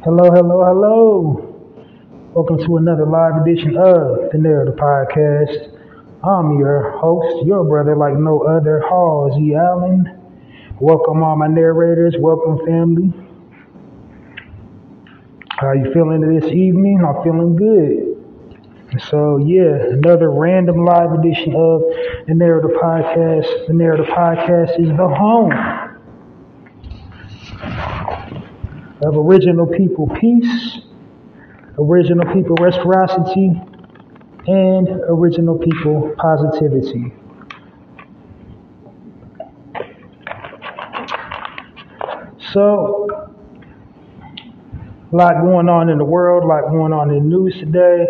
Hello, hello, hello. Welcome to another live edition of the Narrator Podcast. I'm your host, your brother like no other, Halzie Allen. Welcome all my narrators, welcome family. How you feeling this evening? I'm feeling good. So yeah, another random live edition of the Narrator Podcast. The Narrator Podcast is the home of original people peace, original people reciprocity, and original people positivity. So, a lot going on in the world, a lot going on in the news today.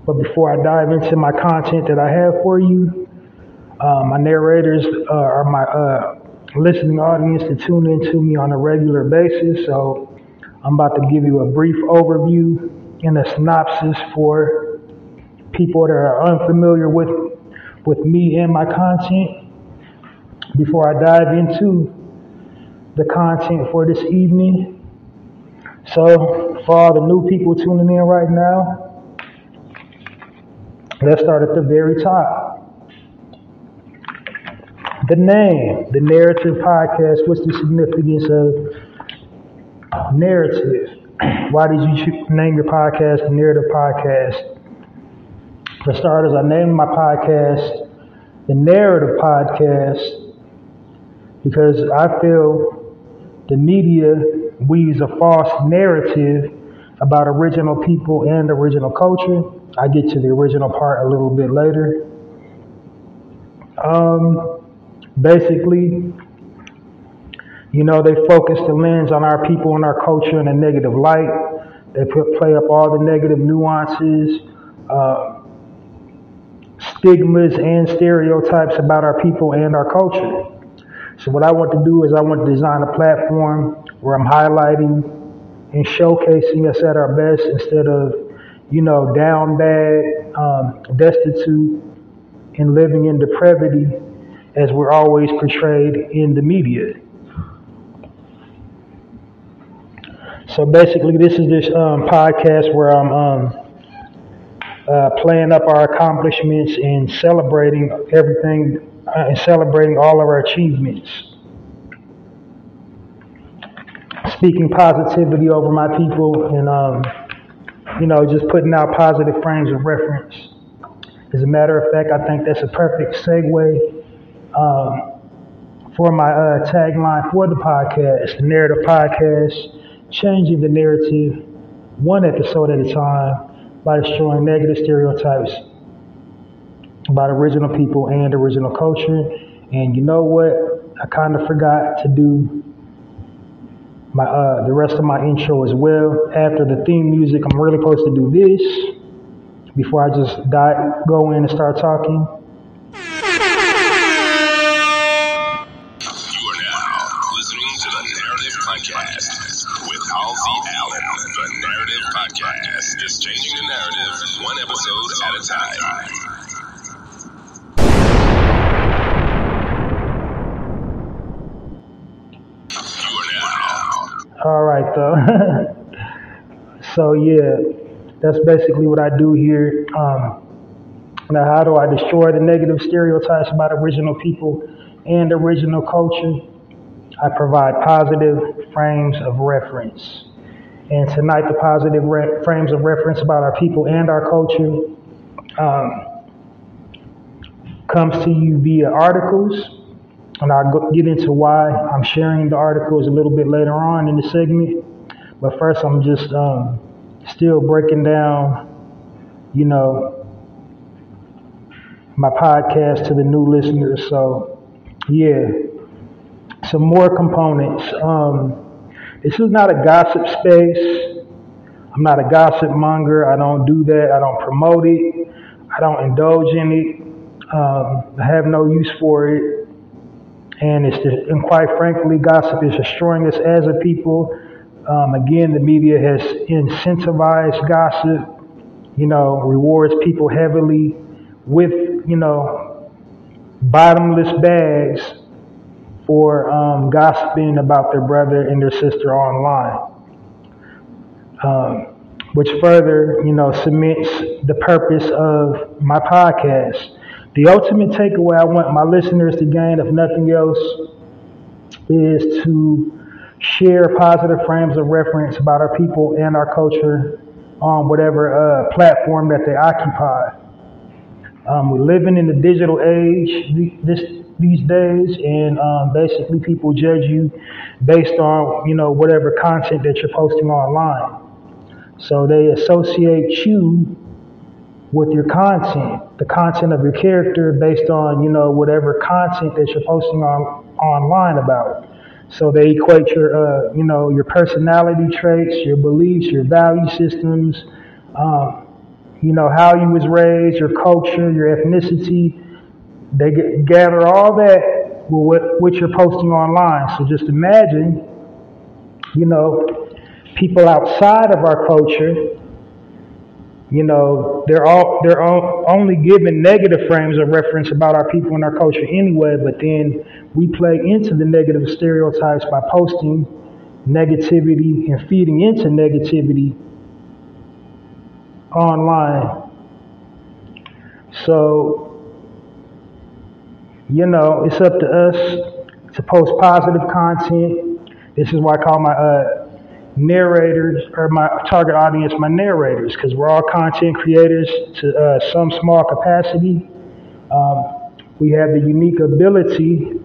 But before I dive into my content that I have for you, my narrators are my listening audience to tune into me on a regular basis. So I'm about to give you a brief overview and a synopsis for people that are unfamiliar with me and my content before I dive into the content for this evening. So for all the new people tuning in right now, let's start at the very top. The name, the Narrative Podcast. What's the significance of narrative? Why did you name your podcast the Narrative Podcast? For starters, I named my podcast the Narrative Podcast because I feel the media weaves a false narrative about original people and original culture. I get to the original part a little bit later. Basically, they focus the lens on our people and our culture in a negative light. They play up all the negative nuances, stigmas, and stereotypes about our people and our culture. So what I want to do is I want to design a platform where I'm highlighting and showcasing us at our best instead of, down bad, destitute, and living in depravity as we're always portrayed in the media. So basically, this is this podcast where I'm playing up our accomplishments and celebrating everything and celebrating all of our achievements. Speaking positivity over my people and, just putting out positive frames of reference. As a matter of fact, I think that's a perfect segue for my tagline for the podcast, the Narrative Podcast, changing the narrative one episode at a time by destroying negative stereotypes about original people and original culture. And you know what? I kind of forgot to do my the rest of my intro as well. After the theme music, I'm really supposed to do this before I just go in and start talking. With Halzie Allen, the Narrative Podcast is changing the narrative one episode at a time. All right, though. So yeah, that's basically what I do here. Now, how do I destroy the negative stereotypes about original people and original culture? I provide positive frames of reference. And tonight, the positive frames of reference about our people and our culture comes to you via articles. And I'll get into why I'm sharing the articles a little bit later on in the segment. But first, I'm just still breaking down, my podcast to the new listeners. So yeah, some more components. This is not a gossip space. I'm not a gossip monger. I don't do that. I don't promote it. I don't indulge in it. I have no use for it. And quite frankly, gossip is destroying us as a people. Again, the media has incentivized gossip. Rewards people heavily with bottomless bags for gossiping about their brother and their sister online. Which further, cements the purpose of my podcast. The ultimate takeaway I want my listeners to gain, if nothing else, is to share positive frames of reference about our people and our culture on whatever platform that they occupy. We're living in the digital age these days, and basically people judge you based on whatever content that you're posting online. So they associate you with your content, the content of your character, based on whatever content that you're posting online about. So they equate your personality traits, your beliefs, your value systems, how you was raised, your culture, your ethnicity. They gather all that with what you're posting online. So just imagine, people outside of our culture, they're only given negative frames of reference about our people and our culture anyway, but then we play into the negative stereotypes by posting negativity and feeding into negativity online. So, it's up to us to post positive content. This is why I call my narrators, or my target audience, my narrators, because we're all content creators to some small capacity. We have the unique ability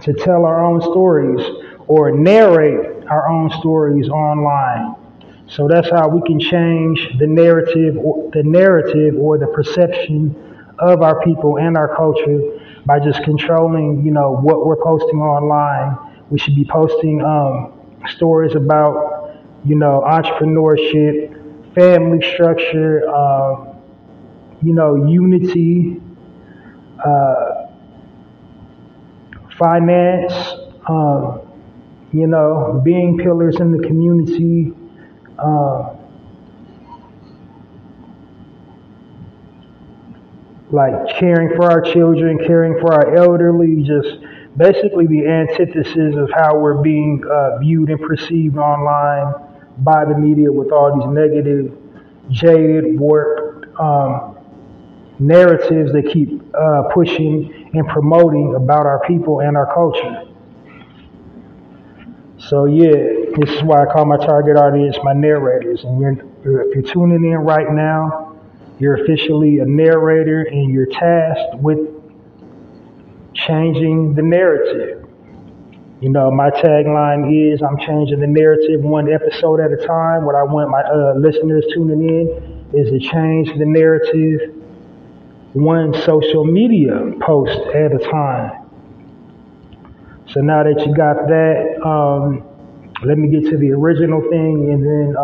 to tell our own stories or narrate our own stories online. So that's how we can change the narrative or the perception of our people and our culture by just controlling, what we're posting online. We should be posting stories about, entrepreneurship, family structure, unity, finance, being pillars in the community, like caring for our children, caring for our elderly, just basically the antithesis of how we're being viewed and perceived online by the media with all these negative, jaded, warped narratives that keep pushing and promoting about our people and our culture. So yeah, this is why I call my target audience my narrators. And if you're tuning in right now, you're officially a narrator, and you're tasked with changing the narrative. My tagline is, I'm changing the narrative one episode at a time. What I want my listeners tuning in is to change the narrative one social media post at a time. So now that you got that, let me get to the original thing, and then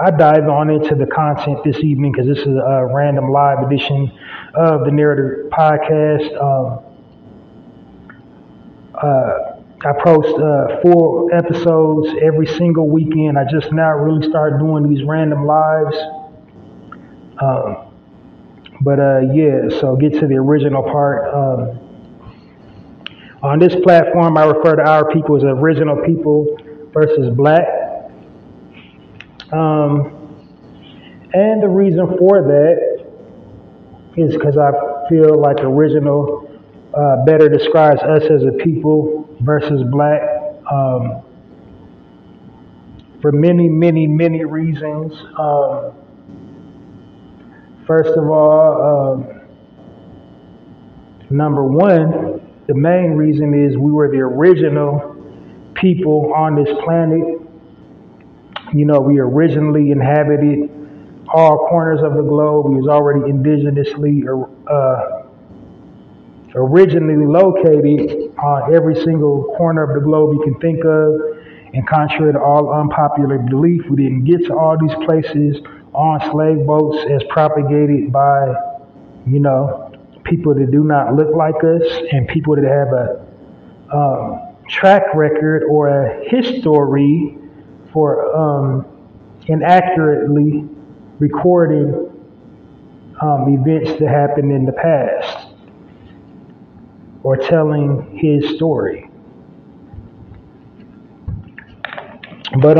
I dive on into the content this evening, because this is a random live edition of the Narrator podcast. I post 4 episodes every single weekend. I just now really started doing these random lives. So get to the original part. On this platform, I refer to our people as original people versus black. And the reason for that is because I feel like original better describes us as a people versus black, for many, many, many reasons. First of all, number one, the main reason is we were the original people on this planet. We originally inhabited all corners of the globe. He was already indigenously originally located on every single corner of the globe you can think of. And contrary to all unpopular belief, we didn't get to all these places on slave boats as propagated by, people that do not look like us and people that have a track record or a history for inaccurately recording events that happened in the past or telling his story. But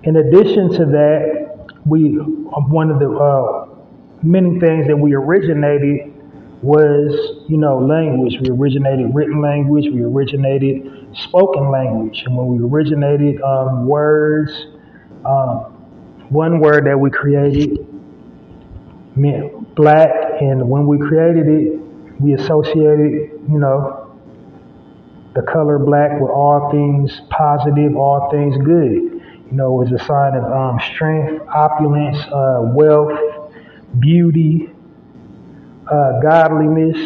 in addition to that, one of the many things that we originated was, language. We originated written language. We originated spoken language. And when we originated words, one word that we created meant black, and when we created it, we associated, the color black with all things positive, all things good. It was a sign of strength, opulence, wealth, beauty, godliness,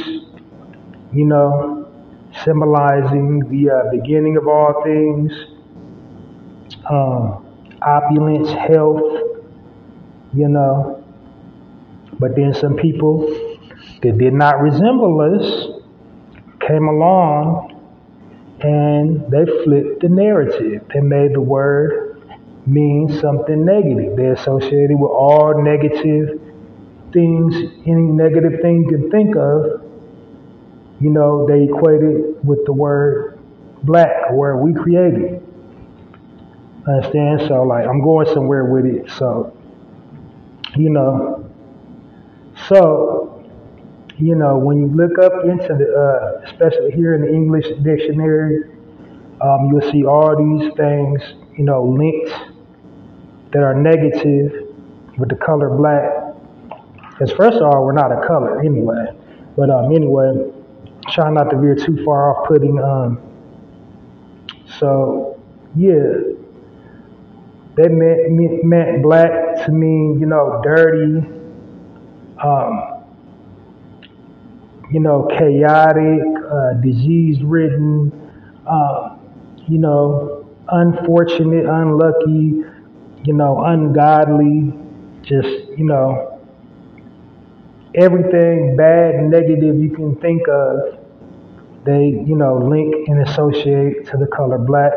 symbolizing the beginning of all things, opulence, health, But then some people that did not resemble us came along and they flipped the narrative. They made the word mean something negative. They associated with all negative things, any negative thing you can think of, they equated with the word black, the word we created. Understand? So, I'm going somewhere with it. So, when you look up into the, especially here in the English dictionary, you'll see all these things, linked that are negative with the color black. Because first of all, we're not a color anyway. But anyway, try not to veer too far off putting. They meant black to mean, dirty, chaotic, disease-ridden, unfortunate, unlucky, ungodly, just, everything bad and negative you can think of, they, link and associate to the color black.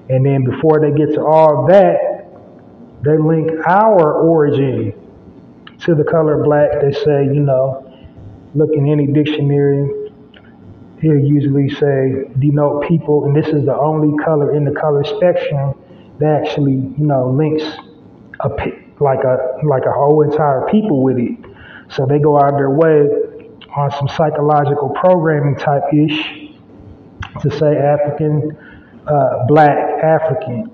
And then before they get to all that, they link our origin to the color black. They say, look in any dictionary, he'll usually say denote people, and this is the only color in the color spectrum that actually, links like a whole entire people with it. So they go out of their way on some psychological programming type ish to say African, black, African,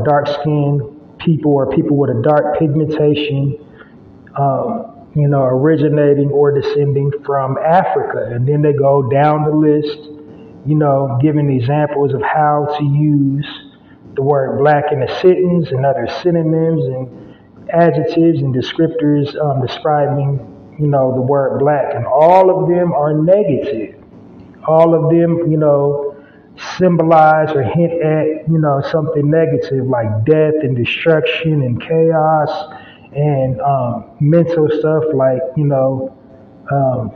dark skinned people or people with a dark pigmentation, originating or descending from Africa. And then they go down the list, giving examples of how to use the word black in a sentence and other synonyms and adjectives and descriptors describing, the word black. And all of them are negative. All of them, symbolize or hint at, something negative like death and destruction and chaos and mental stuff like,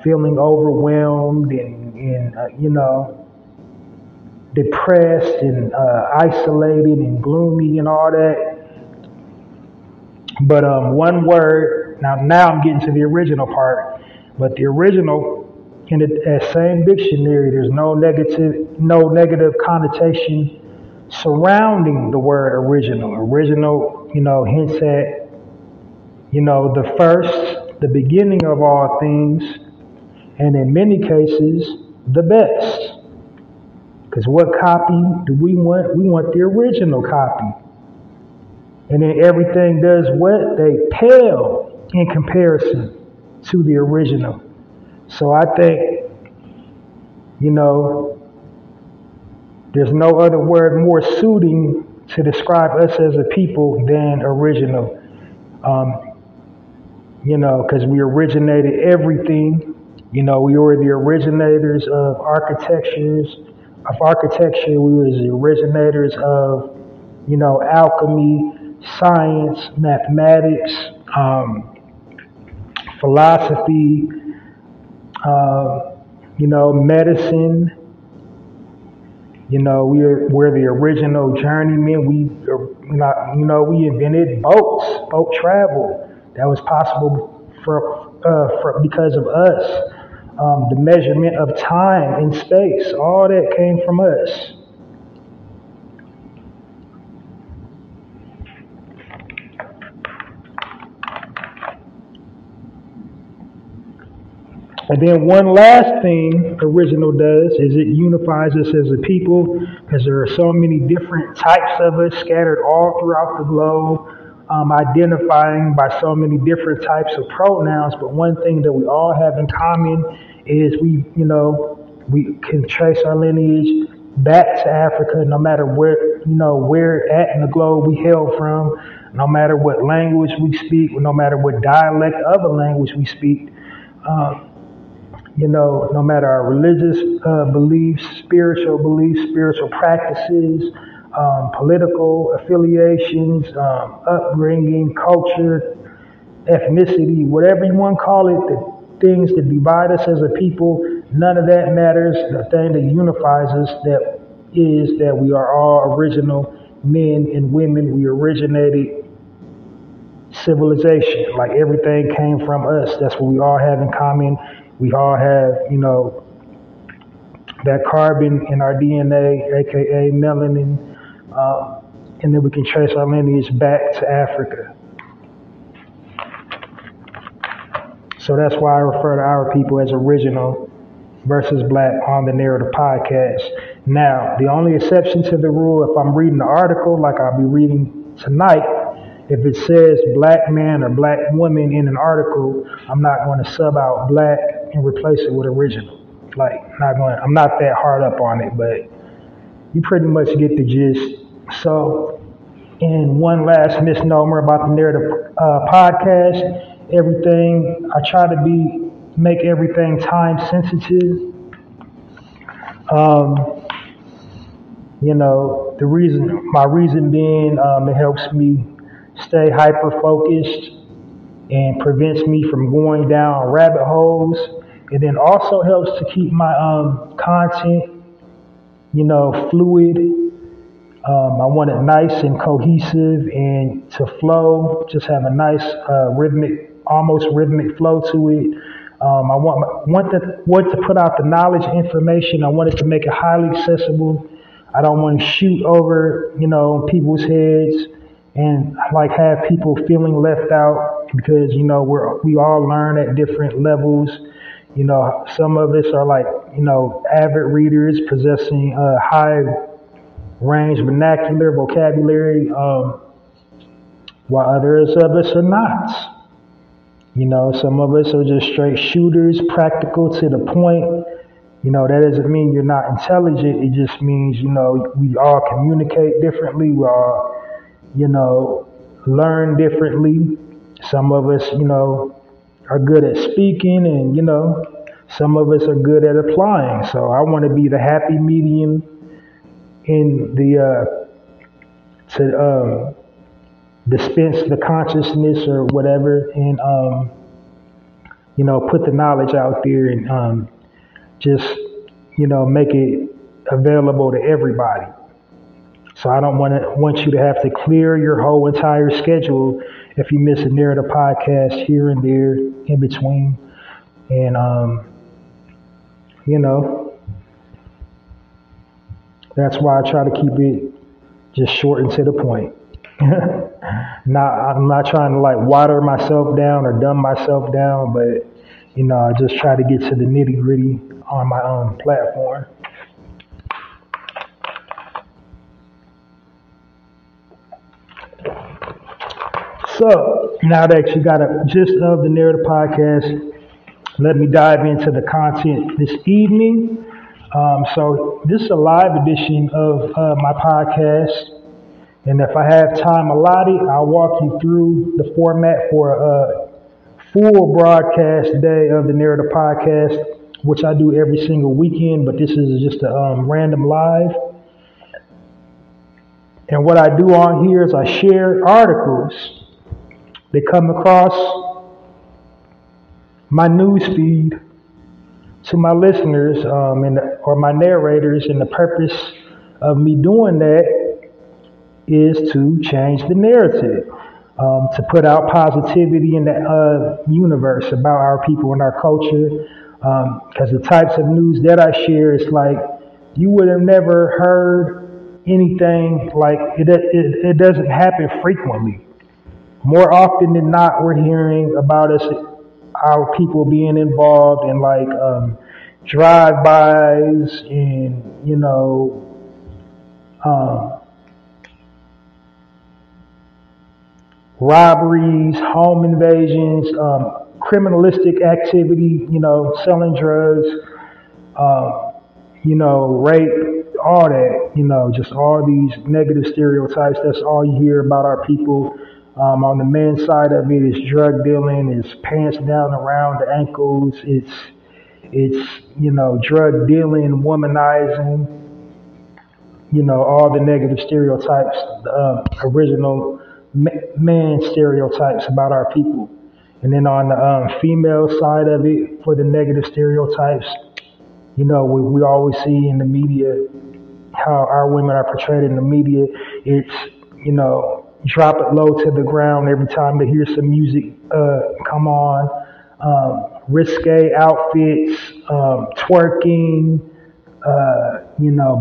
feeling overwhelmed and depressed and isolated and gloomy and all that. But one word, now I'm getting to the original part, but the original, in that same dictionary, there's no negative connotation surrounding the word original. Original, hints at, the first, the beginning of all things, and in many cases, the best. Because what copy do we want? We want the original copy. And then everything does what? They pale in comparison to the original. So I think You know, there's no other word more suiting to describe us as a people than original. Um, you know, because we originated everything. You know, we were the originators of architecture. We was the originators of, you know, alchemy, science, mathematics, philosophy, you know, medicine. You know, we're the original journeymen. You know, we invented boat travel. That was possible for because of us. The measurement of time and space, all that came from us. And then one last thing original does is it unifies us as a people because there are so many different types of us scattered all throughout the globe, identifying by so many different types of pronouns. But one thing that we all have in common is we can trace our lineage back to Africa, no matter where at in the globe we hail from, no matter what language we speak, no matter what dialect of a language we speak. No matter our religious beliefs, spiritual practices, political affiliations, upbringing, culture, ethnicity, whatever you want to call it, the things that divide us as a people, none of that matters. The thing that unifies us that we are all original men and women. We originated civilization. Like everything came from us. That's what we all have in common. We all have, that carbon in our DNA, aka melanin, and then we can trace our lineage back to Africa. So that's why I refer to our people as original versus black on the Narrator podcast. Now, the only exception to the rule, if I'm reading the article like I'll be reading tonight, if it says black man or black woman in an article, I'm not going to sub out black and replace it with original. I'm not that hard up on it, but you pretty much get the gist. So, and one last misnomer about the Narrative podcast, I try to make everything time sensitive. My reason being, it helps me stay hyper focused and prevents me from going down rabbit holes. It then also helps to keep my content, fluid. I want it nice and cohesive and to flow, just have a nice almost rhythmic flow to it. I want to put out the knowledge, information. I want it to make it highly accessible. I don't want to shoot over, people's heads and have people feeling left out because, we all learn at different levels. Some of us are avid readers possessing high range vernacular, vocabulary, while others of us are not. Some of us are just straight shooters, practical to the point. That doesn't mean you're not intelligent. It just means, we all communicate differently. We all, learn differently. Some of us, are good at speaking and, some of us are good at applying. So I want to be the happy medium in to dispense the consciousness or whatever and, put the knowledge out there and just, make it available to everybody. So I don't want you to have to clear your whole entire schedule if you miss a Narrative podcast here and there in between. And, that's why I try to keep it just short and to the point. I'm not trying to water myself down or dumb myself down, but, I just try to get to the nitty gritty on my own platform. So now that you got a gist of the Narrative podcast, let me dive into the content this evening. So this is a live edition of my podcast. And if I have time allotted, I'll walk you through the format for a full broadcast day of the Narrator podcast, which I do every single weekend, but this is just a random live. And what I do on here is I share articles that come across my news feed to my listeners or my narrators, and the purpose of me doing that is to change the narrative, to put out positivity in the universe about our people and our culture, because the types of news that I share is like you would have never heard anything like it. It doesn't happen frequently. More often than not, we're hearing about our people being involved in like drive-bys and robberies, home invasions, criminalistic activity, selling drugs, rape, all that, just all these negative stereotypes. That's all you hear about our people. On the men's side of it, it's drug dealing, it's pants down around the ankles, it's drug dealing, womanizing, all the negative stereotypes, the original man stereotypes about our people. And then on the female side of it, for the negative stereotypes, we always see in the media how our women are portrayed in the media. It's, drop it low to the ground every time they hear some music come on. Risque outfits, twerking,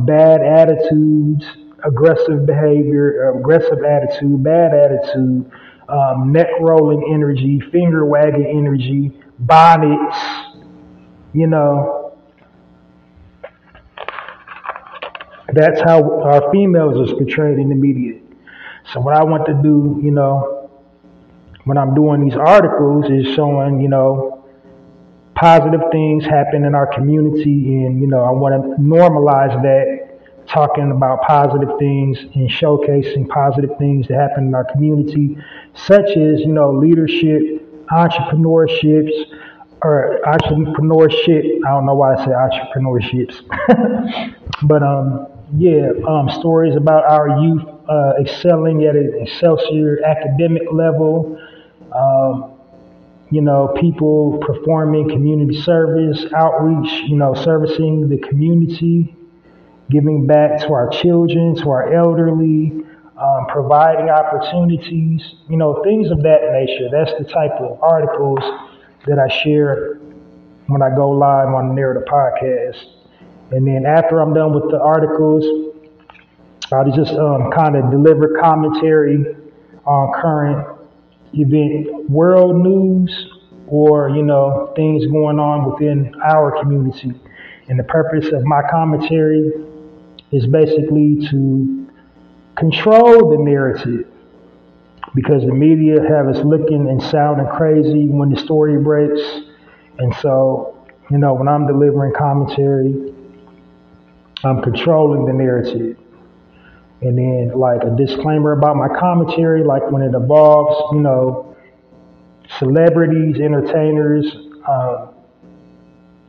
bad attitudes, aggressive behavior, aggressive attitude, bad attitude, neck rolling energy, finger wagging energy, bonnets, That's how our females are portrayed in the media. So what I want to do, when I'm doing these articles is showing, positive things happen in our community, and, I want to normalize that, talking about positive things and showcasing positive things that happen in our community, such as, leadership, entrepreneurships, or entrepreneurship. I don't know why I say entrepreneurships, but, stories about our youth excelling at an excelsior academic level, people performing community service, outreach, servicing the community, giving back to our children, to our elderly, providing opportunities, things of that nature. That's the type of articles that I share when I go live on the Narrator podcast. And then after I'm done with the articles, I'll just kind of deliver commentary on current event world news or, things going on within our community. And the purpose of my commentary is basically to control the narrative, because the media have us looking and sounding crazy when the story breaks. And so, when I'm delivering commentary, I'm controlling the narrative. And then, like, a disclaimer about my commentary, like when it involves, celebrities, entertainers,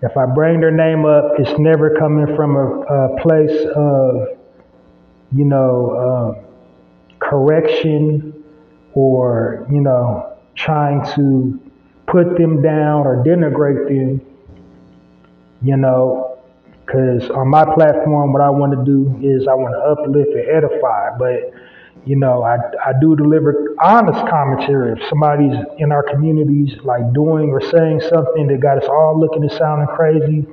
if I bring their name up, it's never coming from a place of, correction or, trying to put them down or denigrate them, because on my platform, what I want to do is I want to uplift and edify. But, I do deliver honest commentary. If somebody's in our communities like doing or saying something that got us all looking and sounding crazy,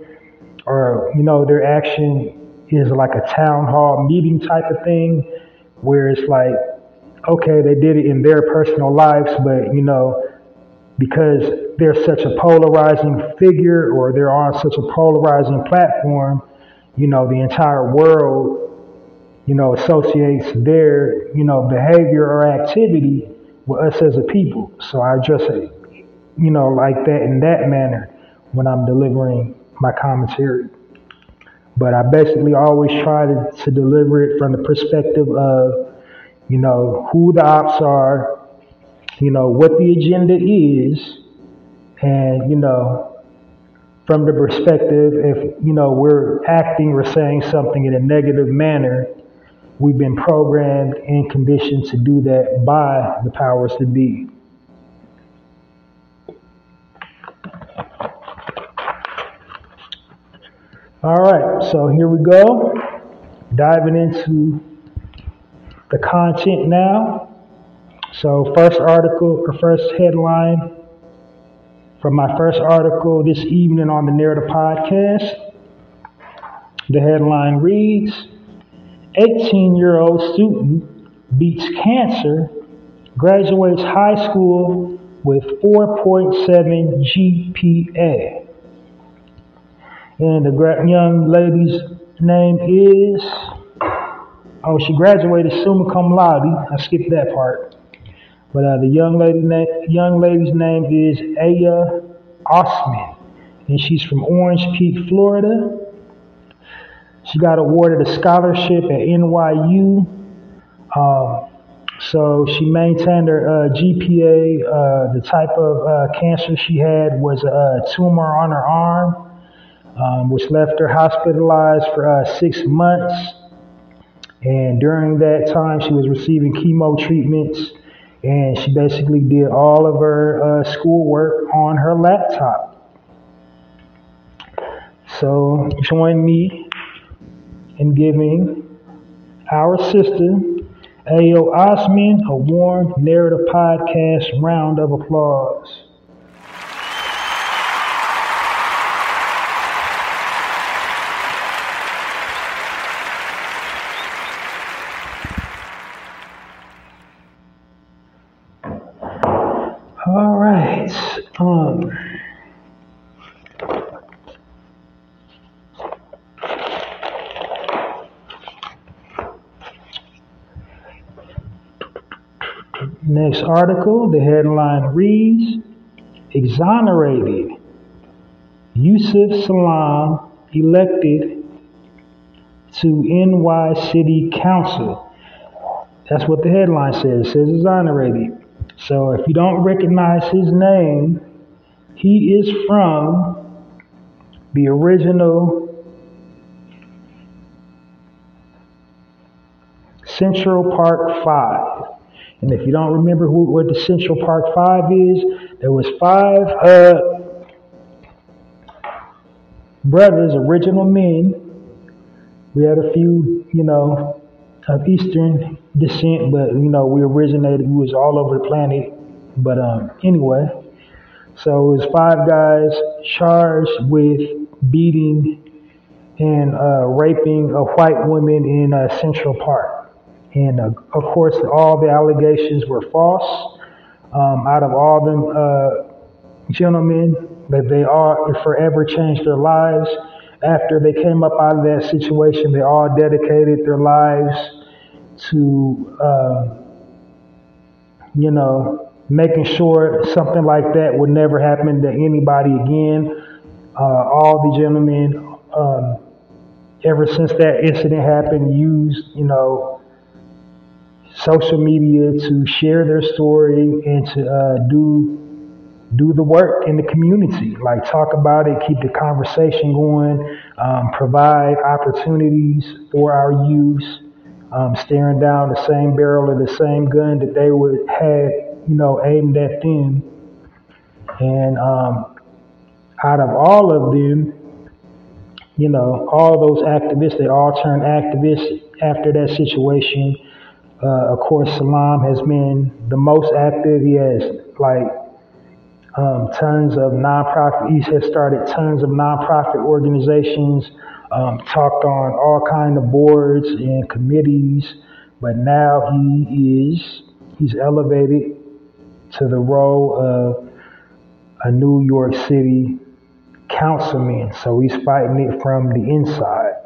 or, their action is like a town hall meeting type of thing, where it's like, okay, they did it in their personal lives, but, because they're such a polarizing figure or they're on such a polarizing platform, the entire world, associates their, behavior or activity with us as a people. So I address it, like that in that manner when I'm delivering my commentary. But I basically always try to deliver it from the perspective of, who the ops are, what the agenda is, and, from the perspective, if, we're acting or saying something in a negative manner, we've been programmed and conditioned to do that by the powers that be. All right, so here we go. Diving into the content now. So first headline from my first article this evening on the Narrator podcast. The headline reads, 18-year-old student beats cancer, graduates high school with 4.7 GPA. And the young lady's name is, she graduated summa cum laude. I skipped that part. But the young lady's name is Aya Osman, and she's from Orange Peak, Florida. She got awarded a scholarship at NYU. So she maintained her GPA. The type of cancer she had was a tumor on her arm, which left her hospitalized for 6 months. And during that time, she was receiving chemo treatments, and she basically did all of her schoolwork on her laptop. So join me in giving our sister, Ayo Osman, a warm Narrative Podcast round of applause. All right. Next article, the headline reads, exonerated. Yusuf Salam elected to NY City Council. That's what the headline says. It says exonerated. So if you don't recognize his name, he is from the original Central Park 5. And if you don't remember what the Central Park 5 is, there was 5 brothers, original men. We had a few, of Eastern descent, but we was all over the planet. But anyway, so it was 5 guys charged with beating and raping a white woman in Central Park. And of course, all the allegations were false. Out of all them gentlemen, that they all forever changed their lives. After they came up out of that situation, they all dedicated their lives to, making sure something like that would never happen to anybody again. All the gentlemen, ever since that incident happened, used, social media to share their story and to do the work in the community, like talk about it, keep the conversation going, provide opportunities for our youth, staring down the same barrel of the same gun that they had, aimed at them. And out of all of them, all those activists, they all turned activists after that situation. Of course, Salam has been the most active. He has tons of nonprofit. He has started tons of nonprofit organizations. Talked on all kind of boards and committees. But now he's elevated to the role of a New York City councilman. So he's fighting it from the inside.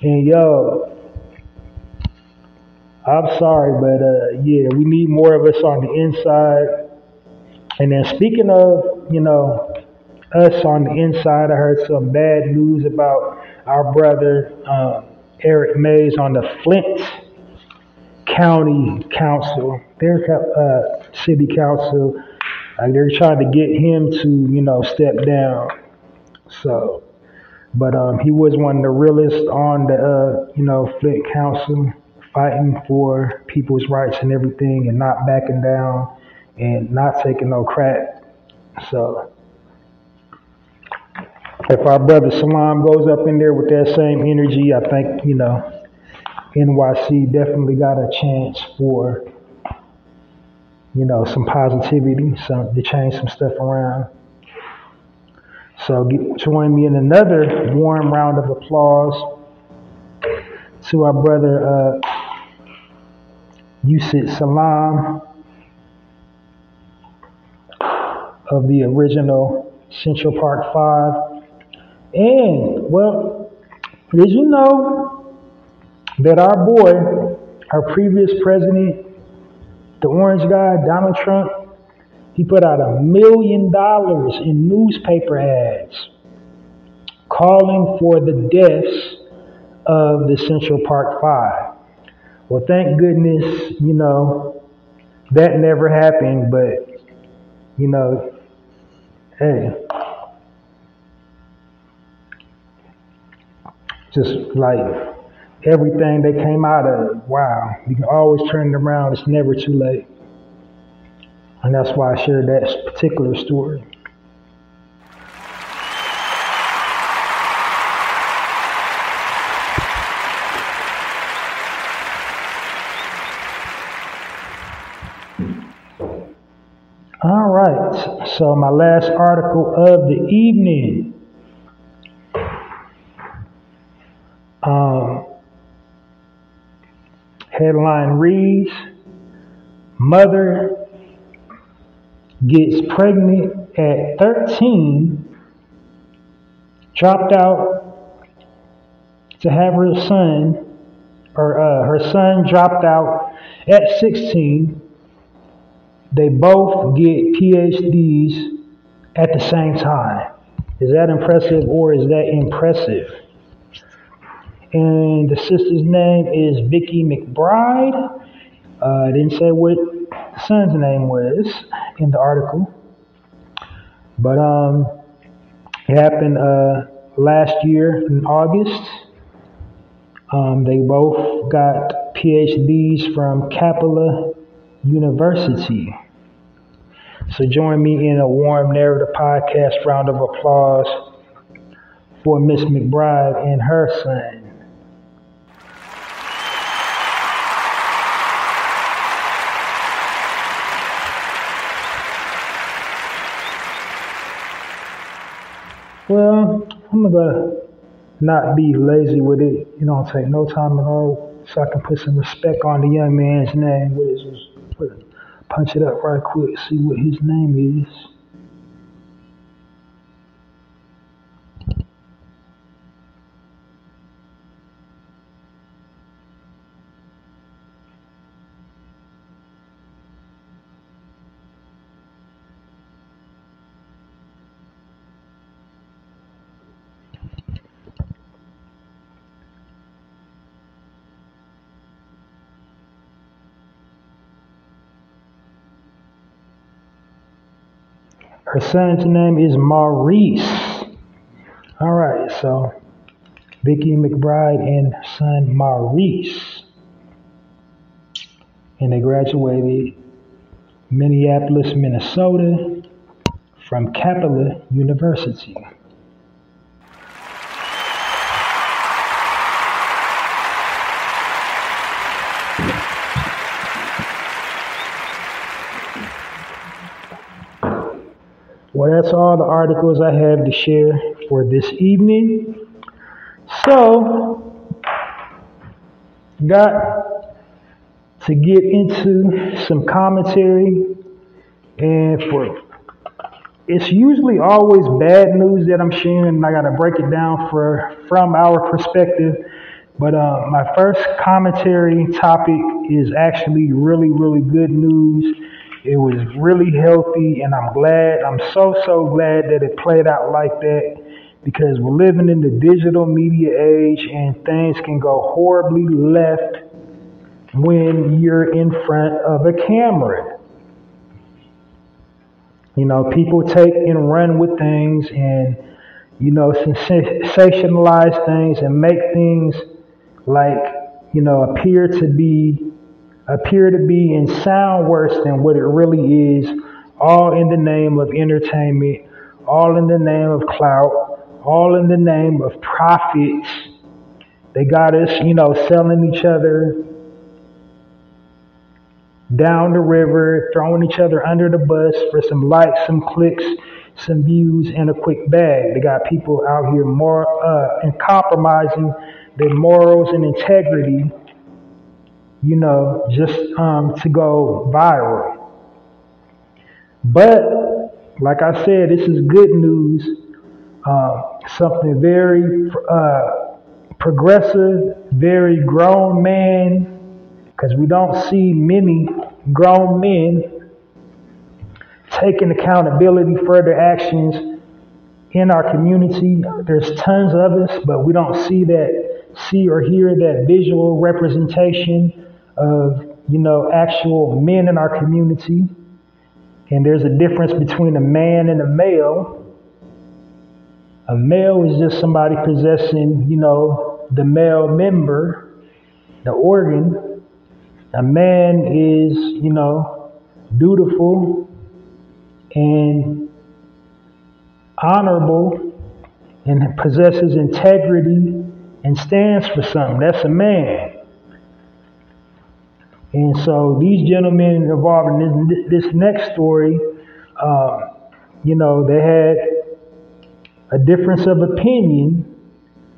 And I'm sorry, but we need more of us on the inside. And then speaking of, us on the inside, I heard some bad news about our brother Eric Mays on the Flint County Council, their city council. They're trying to get him to, step down. So, but he was one of the realest on the, Flint Council, fighting for people's rights and everything, and not backing down and not taking no crap. So, if our brother Salam goes up in there with that same energy, I think, NYC definitely got a chance for, some positivity, to change some stuff around. So join me in another warm round of applause to our brother Yusuf Salam of the original Central Park 5. And, well, did you know that our boy, our previous president, the orange guy, Donald Trump, he put out $1 million in newspaper ads calling for the deaths of the Central Park 5. Well, thank goodness, that never happened, but, hey, just like everything they came out of, wow, you can always turn it around. It's never too late. And that's why I shared that particular story. All right, so my last article of the evening. Headline reads, Mother gets pregnant at 13, dropped out to have her son, or her son dropped out at 16. They both get PhDs at the same time. Is that impressive or is that impressive? And the sister's name is Vicky McBride. I didn't say what the son's name was in the article. But it happened last year in August. They both got PhDs from Capella University. So join me in a warm narrative podcast round of applause for Miss McBride and her son. Well, I'm gonna not be lazy with it. It don't take no time at all, so I can put some respect on the young man's name. What is this? Punch it up right quick, see what his name is. Her son's name is Maurice. All right, so Vicky McBride and son Maurice. And they graduated Minneapolis, Minnesota from Capella University. Well, that's all the articles I have to share for this evening. So, got to get into some commentary, and it's usually always bad news that I'm sharing, and I got to break it down from our perspective. But my first commentary topic is actually really, really good news. It was really healthy, and I'm so glad that it played out like that, because we're living in the digital media age and things can go horribly left when you're in front of a camera. You know, people take and run with things and, you know, sensationalize things and make things like, you know, appear to be and sound worse than what it really is, all in the name of entertainment, all in the name of clout, all in the name of profits. They got us, you know, selling each other down the river, throwing each other under the bus for some likes, some clicks, some views, and a quick bag. They got people out here more and compromising their morals and integrity, you know, just to go viral. But like I said, this is good news. Something very progressive, very grown man, because we don't see many grown men taking accountability for their actions in our community. There's tons of us, but we don't see or hear that visual representation of, you know, actual men in our community. And there's a difference between a man and a male. A male is just somebody possessing, you know, the male member, the organ. A man is, you know, dutiful and honorable and possesses integrity and stands for something. That's a man. And so these gentlemen involved in this next story, you know, they had a difference of opinion,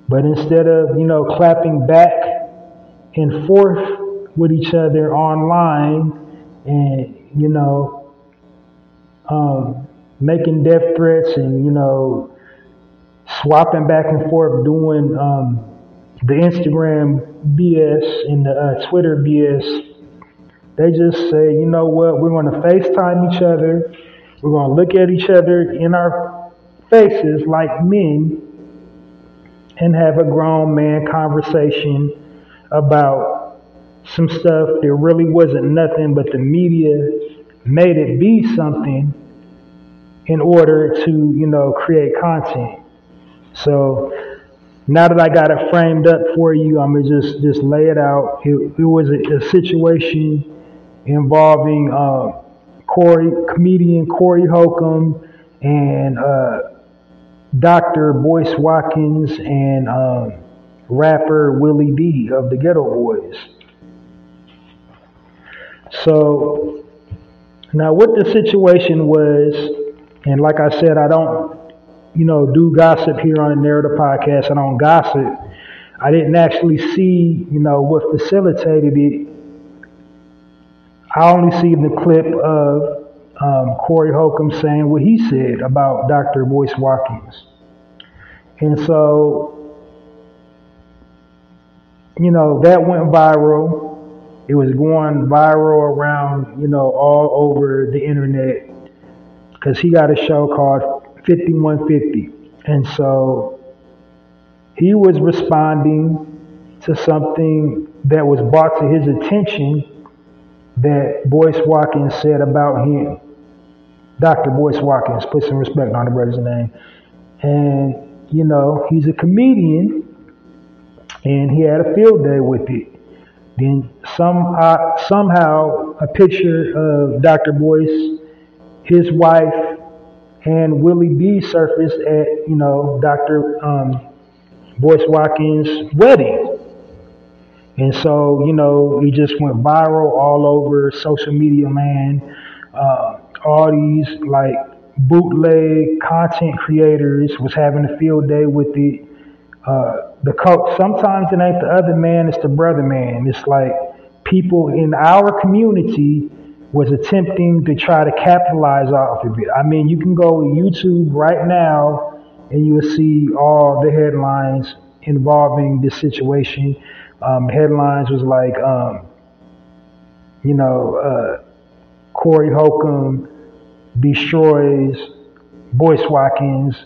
but instead of, you know, clapping back and forth with each other online and, you know, making death threats and, you know, swapping back and forth, doing the Instagram BS and the Twitter BS, they just say, you know what, we're going to FaceTime each other. We're going to look at each other in our faces like men and have a grown man conversation about some stuff that really wasn't nothing, but the media made it be something in order to, you know, create content. So now that I got it framed up for you, I'm gonna just lay it out. It was a situation involving comedian Corey Holcomb and Dr. Boyce Watkins and rapper Willie D of the Ghetto Boys. So now what the situation was, and like I said, I don't, you know, do gossip here on the Narrator podcast. I don't gossip. I didn't actually see, you know, what facilitated it. I only see the clip of Corey Holcomb saying what he said about Dr. Boyce Watkins. And so, you know, that went viral. It was going viral around, you know, all over the internet because he got a show called 5150. And so he was responding to something that was brought to his attention that Boyce Watkins said about him. Dr. Boyce Watkins, put some respect on the brother's name. And, you know, he's a comedian and he had a field day with it. Then somehow a picture of Dr. Boyce, his wife, and Willie B surfaced at, you know, Dr. Boyce Watkins' wedding. And so, you know, it just went viral all over social media land. All these like bootleg content creators was having a field day with it. Sometimes it ain't the other man, it's the brother man. It's like people in our community was attempting to try to capitalize off of it. I mean, you can go to YouTube right now and you will see all the headlines involving this situation. Headlines was like, Corey Holcomb destroys Boyce Watkins,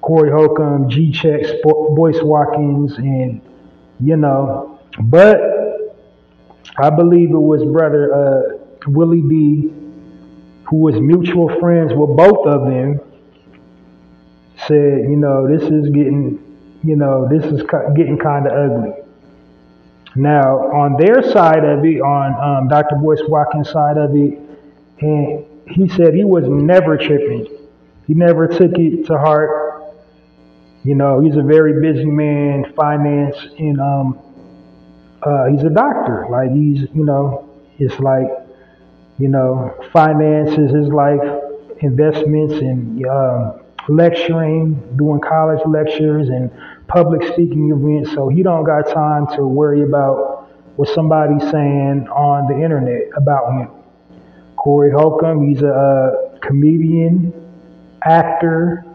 Corey Holcomb G-checks Boyce Watkins, and but I believe it was brother Willie D, who was mutual friends with both of them, said, this is getting kind of ugly. Now, on their side of it, on Dr. Boyce Watkins' side of it, and he said he was never tripping. He never took it to heart. He's a very busy man, finance, and he's a doctor. Like it's like, finance is his life, investments, and lecturing, doing college lectures and public speaking events. So he don't got time to worry about what somebody's saying on the internet about him. Corey Holcomb, he's a comedian, actor,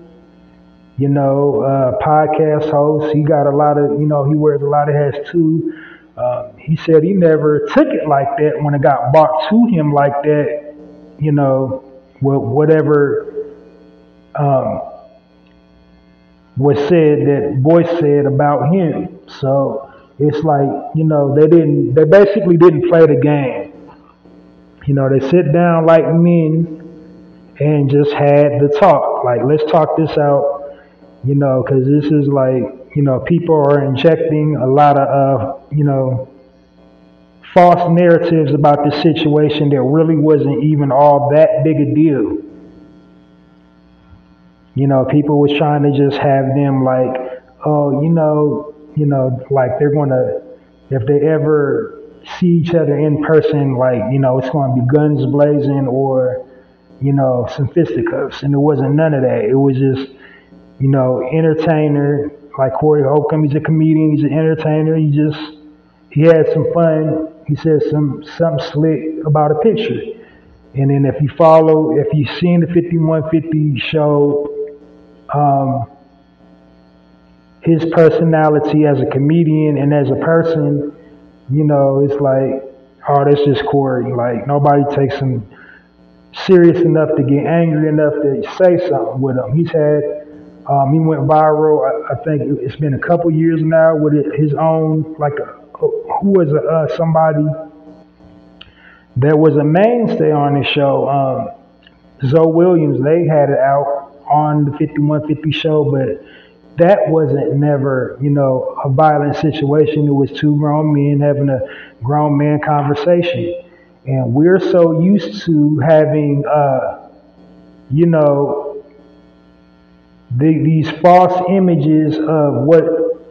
podcast host. He got a lot of, he wears a lot of hats too. He said he never took it like that when it got brought to him like that, whatever was said that Boyce said about him. So it's like, they basically didn't play the game. They sit down like men and just had the talk. Like, let's talk this out, because this is like, people are injecting a lot of, false narratives about the situation that really wasn't even all that big a deal. People was trying to just have them like, oh, like they're gonna, if they ever see each other in person, like, it's gonna be guns blazing or, some fisticuffs. And it wasn't none of that. It was just, entertainer, like Corey Holcomb, he's a comedian, he's an entertainer. He had some fun. He said something slick about a picture. And then if you've seen the 5150 show, his personality as a comedian and as a person, it's like, oh, that's just Corey. Like, nobody takes him serious enough to get angry enough to say something with him. He's had, he went viral, I think it's been a couple years now, with his own, like, who was somebody that was a mainstay on the show, Zoe Williams. They had it out on the 5150 show, but that wasn't never, a violent situation. It was two grown men having a grown man conversation. And we're so used to having, these false images of what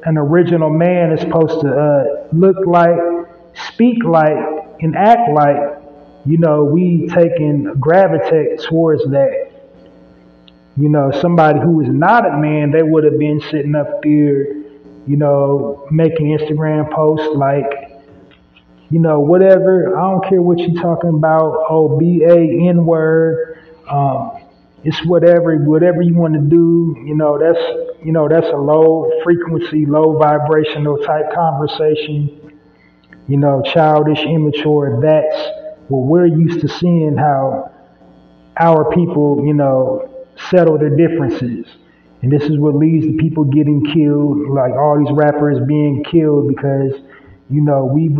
an original man is supposed to look like, speak like, and act like. We gravitate towards that. Somebody who is not a man, they would have been sitting up there, making Instagram posts like, whatever. I don't care what you're talking about. Oh, B-A-N-word. It's whatever you want to do. That's a low frequency, low vibrational type conversation. Childish, immature. That's what we're used to seeing, how our people, settle their differences. And this is what leads to people getting killed, like all these rappers being killed, because, we've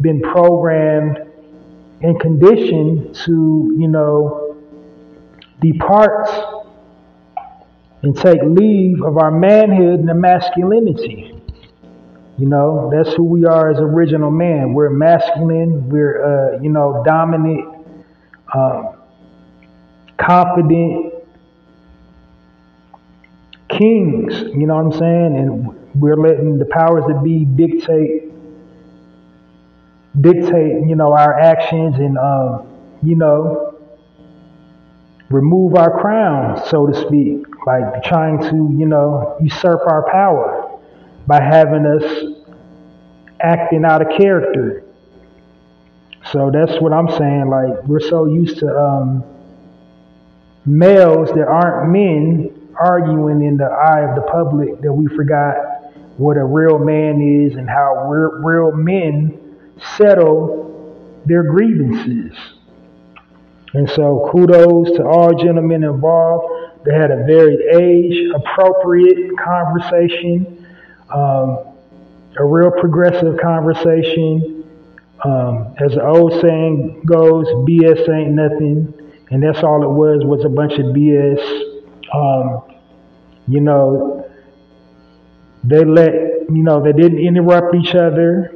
been programmed and conditioned to, depart and take leave of our manhood and masculinity. That's who we are as original man. We're masculine, we're, dominant, confident, kings, you know what I'm saying? And we're letting the powers that be dictate, our actions and, remove our crowns, so to speak, like trying to, usurp our power by having us acting out of character. So that's what I'm saying. Like, we're so used to males that aren't men arguing in the eye of the public that we forgot what a real man is and how real men settle their grievances. And so kudos to all gentlemen involved. They had a very age-appropriate conversation, a real progressive conversation. As the old saying goes, BS ain't nothing. And that's all it was a bunch of BS. You know, they didn't interrupt each other.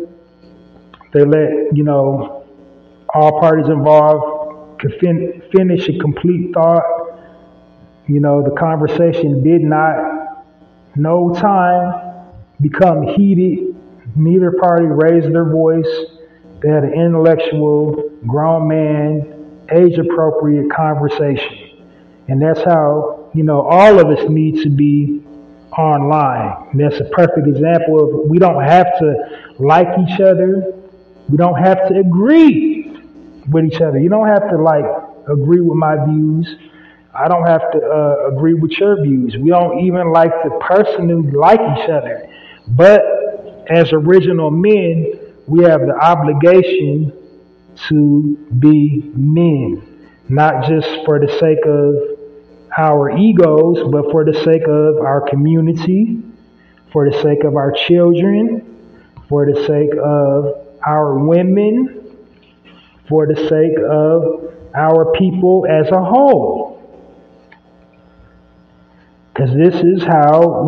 They let, all parties involved could finish a complete thought. The conversation did not, no time, become heated. Neither party raised their voice. They had an intellectual, grown man, age-appropriate conversation. And that's how, all of us need to be online. And that's a perfect example of we don't have to like each other. We don't have to agree with each other. You don't have to agree with my views. I don't have to agree with your views. We don't even like to personally like each other. But as original men, we have the obligation to be men, not just for the sake of our egos, but for the sake of our community, for the sake of our children, for the sake of our women, for the sake of our people as a whole. Because this is how,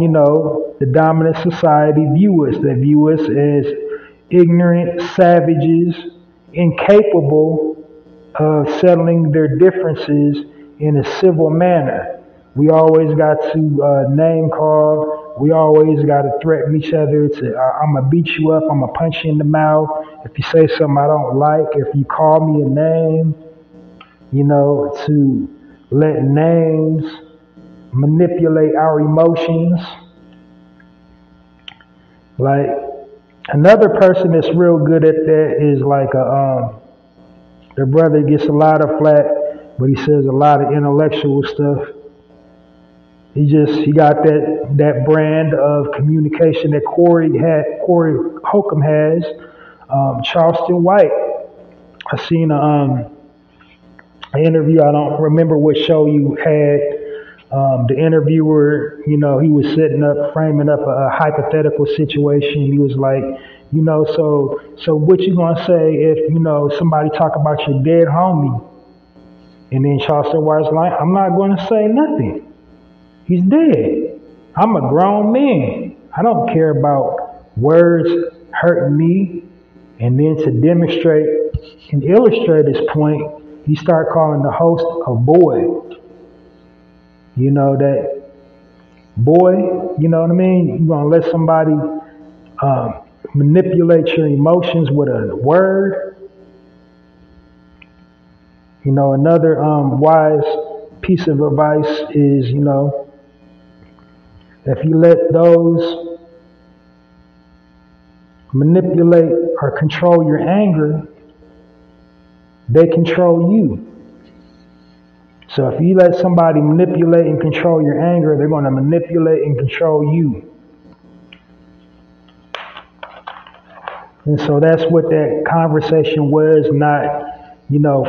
the dominant society view us. They view us as ignorant savages, incapable of settling their differences in a civil manner. We always got to name call. We always got to threaten each other to, I'm going to beat you up. I'm going to punch you in the mouth. If you say something I don't like, if you call me a name, to let names manipulate our emotions. Like, another person that's real good at that is their brother gets a lot of flack, but he says a lot of intellectual stuff. He got that brand of communication that Corey Holcomb has. Charleston White. I seen an interview. I don't remember what show you had. The interviewer, he was framing up a hypothetical situation. He was like, so what you gonna say if, somebody talk about your dead homie? And then Charleston White's like, I'm not gonna say nothing. He's dead. I'm a grown man. I don't care about words hurting me. And then to demonstrate and illustrate his point, he started calling the host a boy. That boy, you know what I mean? You're going to let somebody manipulate your emotions with a word. Another wise piece of advice is, if you let those manipulate or control your anger, they control you. So if you let somebody manipulate and control your anger, they're going to manipulate and control you. And so that's what that conversation was, not,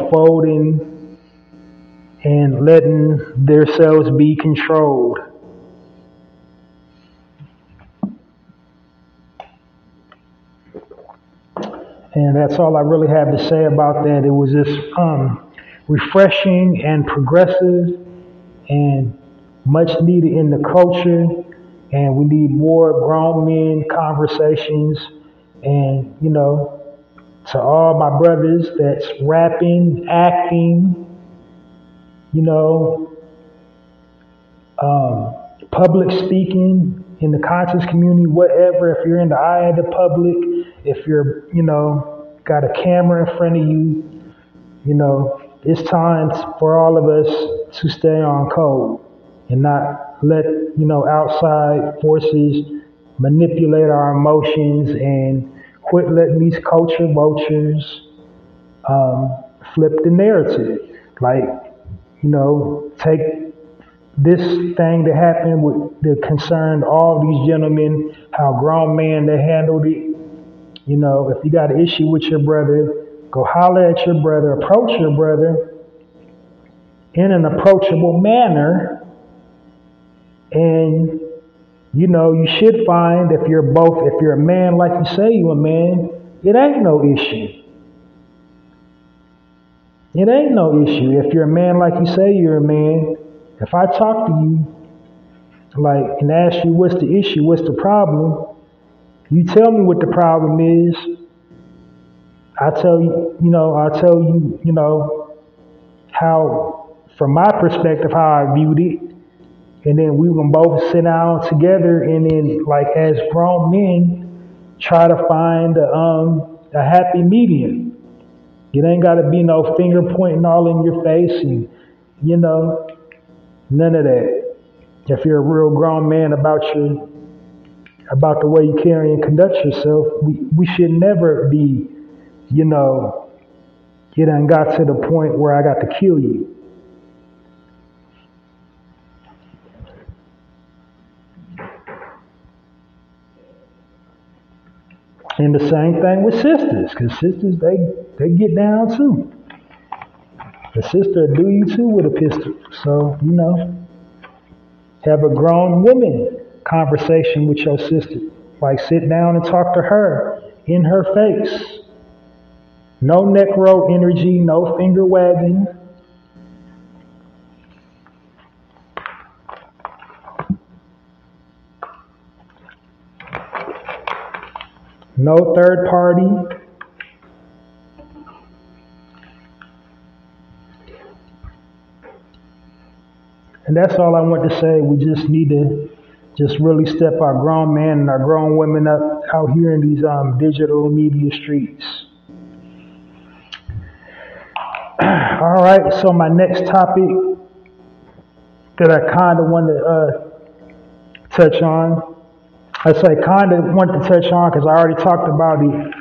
folding and letting themselves be controlled. And that's all I really have to say about that. It was just refreshing and progressive and much needed in the culture. And we need more grown men conversations. And, to all my brothers that's rapping, acting, public speaking in the conscious community, whatever, if you're in the eye of the public, if you're, got a camera in front of you, it's time for all of us to stay on code and not let, outside forces manipulate our emotions and quit letting these culture vultures flip the narrative. Take this thing that happened that concerned all these gentlemen, how grown men they handled it. If you got an issue with your brother, go holler at your brother, approach your brother, in an approachable manner. And, you should find if you're a man like you say you're a man, it ain't no issue. It ain't no issue. If you're a man like you say you're a man, if I talk to you, and ask you what's the issue, what's the problem, you tell me what the problem is. I tell you, how, from my perspective, how I viewed it. And then we can both sit down together and then, as grown men, try to find a happy medium. It ain't got to be no finger pointing all in your face and, none of that. If you're a real grown man about the way you carry and conduct yourself, we should never be, it done got to the point where I got to kill you. And the same thing with sisters, because sisters, they get down too. The sister will do you too with a pistol. So, have a grown woman conversation with your sister. Sit down and talk to her in her face. No neck roll energy, no finger wagging. No third party. And that's all I want to say. We just need to just really step our grown men and our grown women up out here in these digital media streets. All right, so my next topic that I kind of want to touch on, I say kind of want to touch on because I already talked about it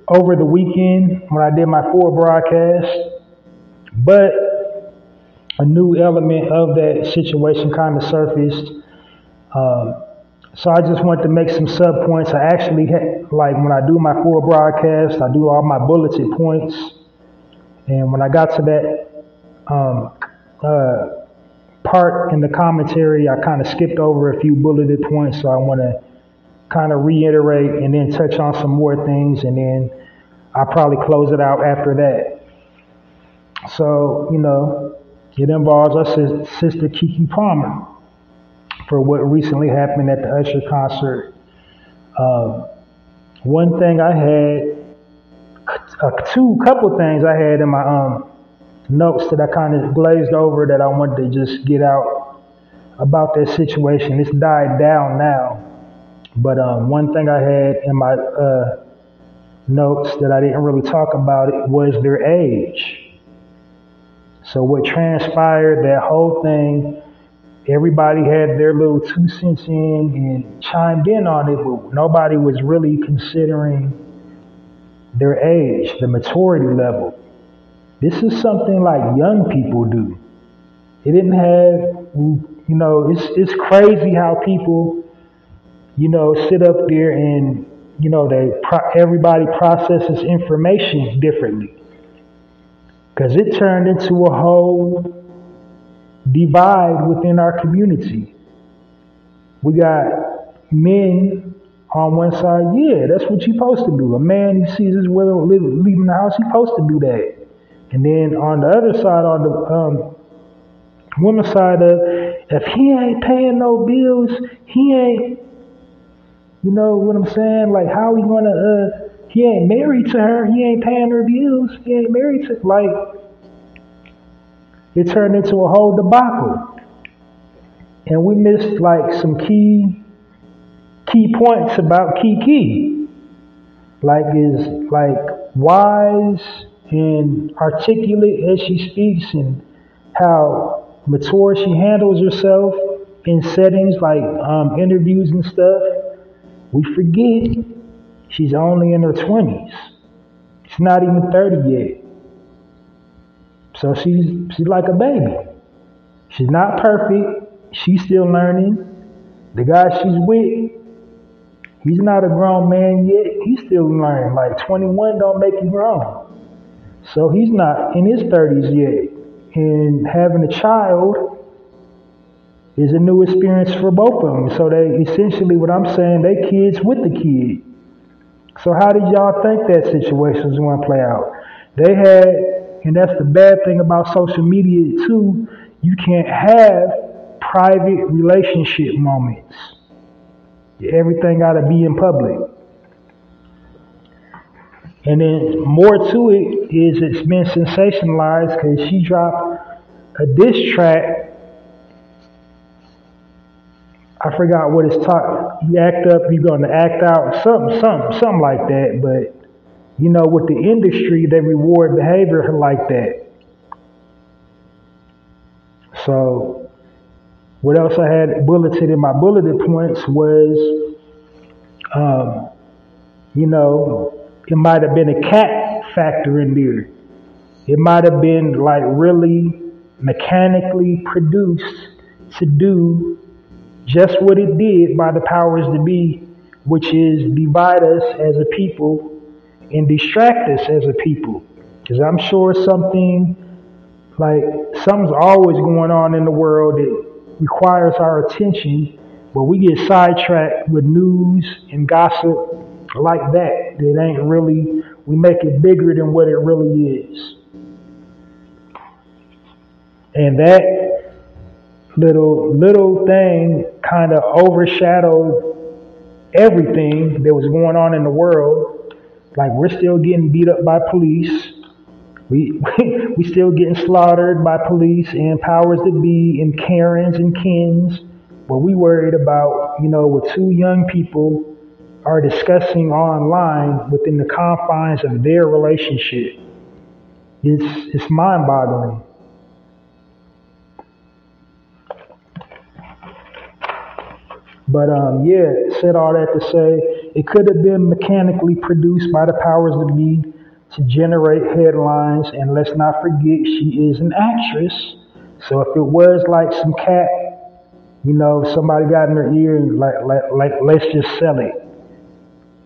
over the weekend when I did my full broadcast. But a new element of that situation kind of surfaced. So I just wanted to make some sub points. I actually had, when I do my full broadcast, I do all my bulleted points. And when I got to that part in the commentary, I kind of skipped over a few bulleted points. So I want to kind of reiterate and then touch on some more things. And then I'll probably close it out after that. So, it involves our sister Keke Palmer for what recently happened at the Usher concert. One thing I had, couple things I had in my notes that I kind of glazed over that I wanted to just get out about that situation. It's died down now. But one thing I had in my notes that I didn't really talk about it was their age. So what transpired, that whole thing, everybody had their little 2 cents in and chimed in on it, but nobody was really considering their age, the maturity level. This is something like young people do. It didn't have, it's crazy how people, sit up there and, everybody processes information differently. Because it turned into a whole divide within our community. We got men on one side, yeah, that's what you're supposed to do. A man, he sees his woman leaving the house, he's supposed to do that. And then on the other side, on the woman's side of, if he ain't paying no bills, he ain't, you know what I'm saying? How he gonna, he ain't married to her. He ain't paying her bills. He ain't married to, it turned into a whole debacle. And we missed, some key points about Keke. Is, wise and articulate as she speaks and how mature she handles herself in settings interviews and stuff. We forget she's only in her 20s. She's not even 30 yet. So she's like a baby. She's not perfect. She's still learning. The guy she's with, he's not a grown man yet. He's still learning. 21 don't make you grown. So he's not in his 30s yet. And having a child is a new experience for both of them. So they essentially, what I'm saying, they kids with the kid. So how did y'all think that situation was going to play out? They had, and that's the bad thing about social media too, you can't have private relationship moments. Everything got to be in public. And then more to it is it's been sensationalized because she dropped a diss track. I forgot what it's taught. You act up, you're going to act out, something like that. But, you know, with the industry, they reward behavior like that. So, what else I had bulleted in my bulleted points was, you know, it might have been a cat factor in there. It might have been like really mechanically produced to do just what it did by the powers that be, which is divide us as a people and distract us as a people. Because I'm sure something's always going on in the world that requires our attention, but we get sidetracked with news and gossip like that. It ain't really, we make it bigger than what it really is. And that little thing kind of overshadowed everything that was going on in the world. Like, we're still getting beat up by police. We still getting slaughtered by police and powers that be and Karens and Kens. But we worried about, you know, what two young people are discussing online within the confines of their relationship. It's mind-boggling. But said all that to say it could have been mechanically produced by the powers that be to generate headlines. And let's not forget, she is an actress. So if it was like some cat, you know, somebody got in her ear and like let's just sell it.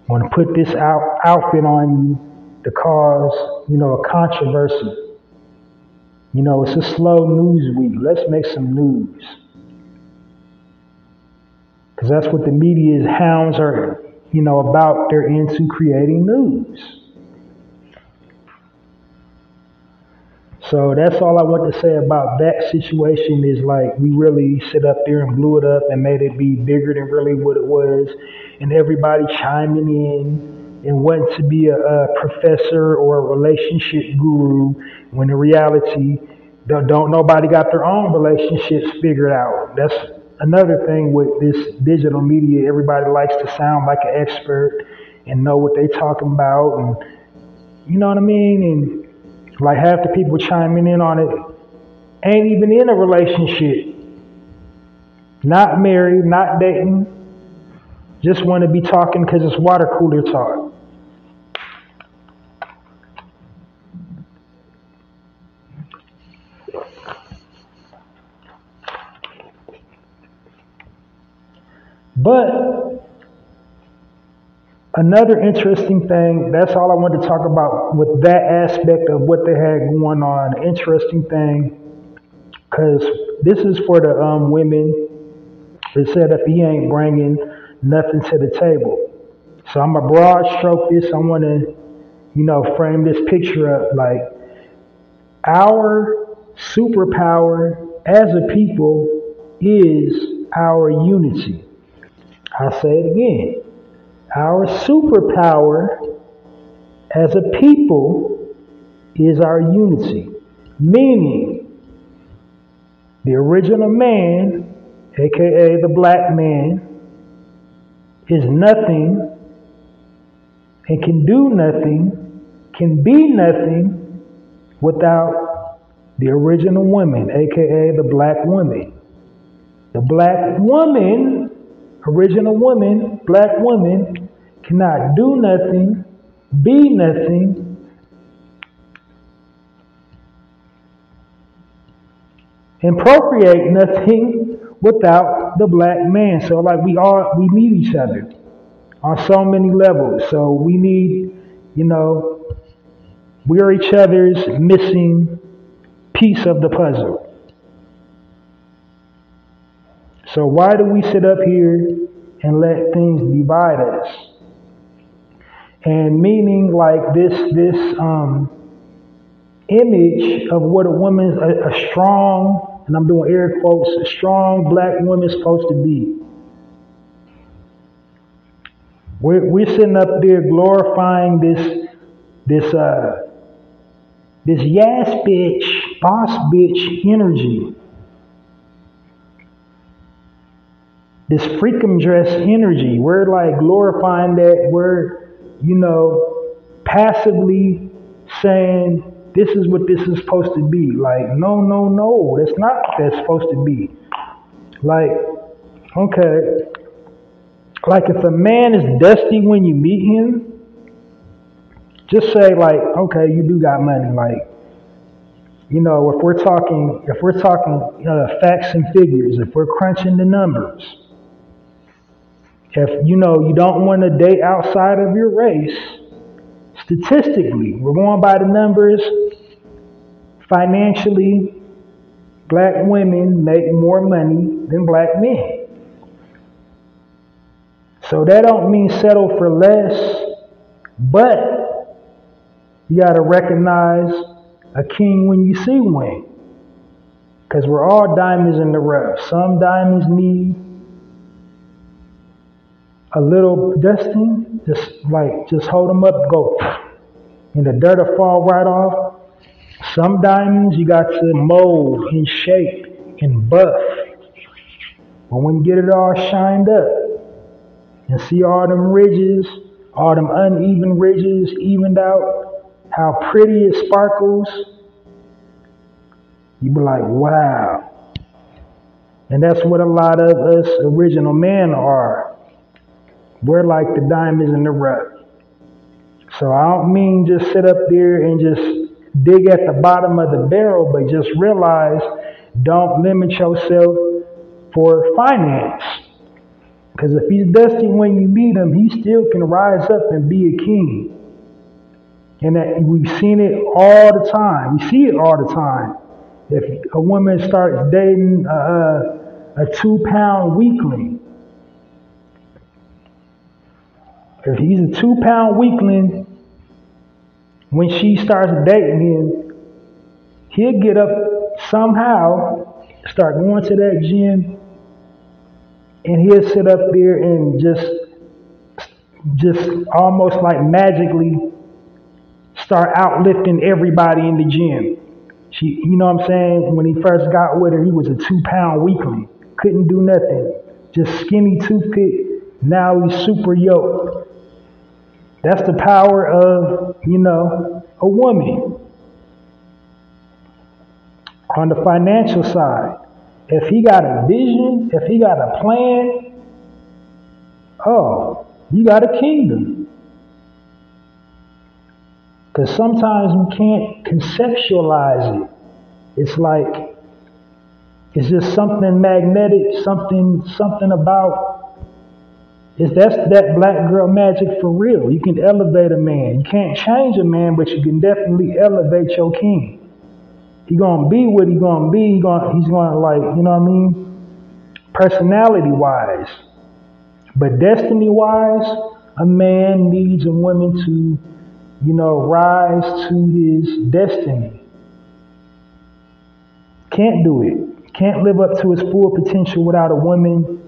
Want to put this outfit on you to cause, you know, a controversy. You know, it's a slow news week. Let's make some news. Because that's what the media's hounds are, you know, about. They're into creating news. So that's all I want to say about that situation is like we really sit up there and blew it up and made it be bigger than really what it was. And everybody chiming in and wanting to be a professor or a relationship guru when in reality, don't nobody got their own relationships figured out. That's another thing with this digital media. Everybody likes to sound like an expert and know what they talking about, and you know what I mean? And like half the people chiming in on it ain't even in a relationship, not married, not dating, just want to be talking because it's water cooler talk. But another interesting thing, that's all I wanted to talk about with that aspect of what they had going on. Interesting thing, because this is for the women that said if he ain't bringing nothing to the table. So I'm a broad stroke this. I want to, you know, frame this picture up like our superpower as a people is our unity. I'll say it again. Our superpower as a people is our unity. Meaning, the original man, aka the black man, is nothing and can do nothing, can be nothing without the original woman, aka the black woman. The black woman, original woman, black woman, cannot do nothing, be nothing, and procreate nothing without the black man. So like we need each other on so many levels. So we need, you know, We are each other's missing piece of the puzzle. So why do we sit up here and let things divide us? And meaning like this image of what a woman, a strong, and I'm doing air quotes, a strong black woman is supposed to be. We're sitting up there glorifying this yes bitch, boss bitch energy. This freakum dress energy. We're like glorifying that. We're, passively saying this is what this is supposed to be. Like, no, that's not what that's supposed to be. Like, okay. Like if a man is dusty when you meet him, just say like, okay, you do got money. Like, if we're talking facts and figures, if we're crunching the numbers, if you don't want to date outside of your race, statistically, we're going by the numbers. Financially, black women make more money than black men. So that don't mean settle for less, but you got to recognize a king when you see one. Because we're all diamonds in the rough. Some diamonds need a little dusting, just hold them up, go, and the dirt will fall right off. Some diamonds you got to mold and shape and buff. But when you get it all shined up and see all them ridges, all them uneven ridges evened out, how pretty it sparkles, you be like, wow. And that's what a lot of us original men are. We're like the diamonds in the rough. So I don't mean just sit up there and just dig at the bottom of the barrel, but just realize, don't limit yourself for finance. Because if he's dusty when you meet him, he still can rise up and be a king. And that we've seen it all the time. We see it all the time. If a woman starts dating a 2-pound weakling, if he's a 2-pound weakling, when she starts dating him, he'll get up somehow, start going to that gym, and he'll sit up there and just almost like magically start outlifting everybody in the gym. You know what I'm saying? When he first got with her, he was a 2-pound weakling. Couldn't do nothing. Just skinny toothpick. Now he's super yoked. That's the power of, a woman. On the financial side, if he got a vision, if he got a plan, oh, you got a kingdom. Because sometimes we can't conceptualize it. It's like, it's just something magnetic, something about, that's that black girl magic for real. You can elevate a man. You can't change a man, but you can definitely elevate your king. He gonna be what he gonna be. He's gonna like, personality-wise. But destiny-wise, a man needs a woman to, rise to his destiny. Can't do it. Can't live up to his full potential without a woman.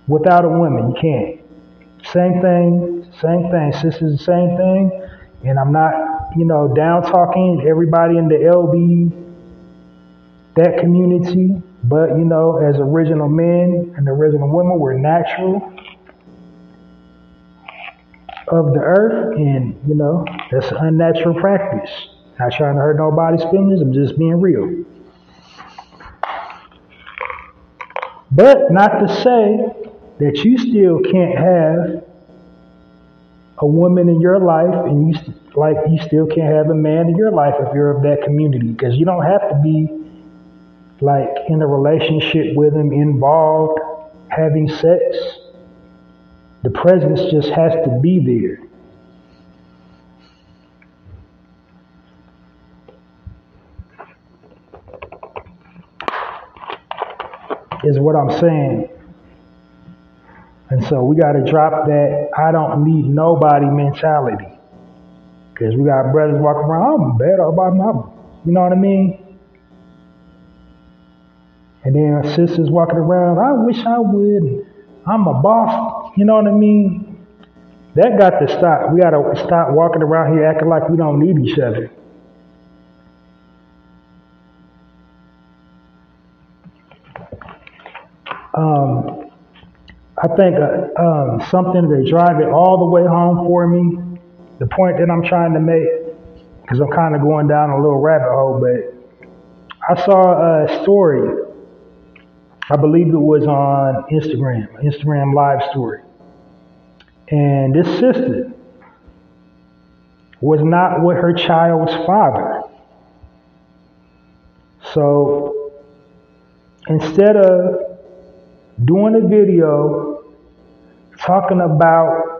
Without a woman, you can't. Same thing. Sisters, the same thing. And I'm not, down talking everybody in the LB, that community. But, as original men and original women, we're natural of the earth. And, that's an unnatural practice. Not trying to hurt nobody's feelings. I'm just being real. But not to say that you still can't have a woman in your life, and you still can't have a man in your life if you're of that community, because you don't have to be like in a relationship with him, involved, having sex. The presence just has to be there. is what I'm saying. And so we got to drop that I don't need nobody mentality. Because we got brothers walking around, I'm better about my, you know what I mean? And then sisters walking around, I wish I would. I'm a boss, you know what I mean? That got to stop. We got to stop walking around here acting like we don't need each other. I think something to drive it all the way home for me, the point that I'm trying to make, because I'm kind of going down a little rabbit hole, but I saw a story, I believe it was on Instagram live story. And this sister was not with her child's father. So instead of doing a video talking about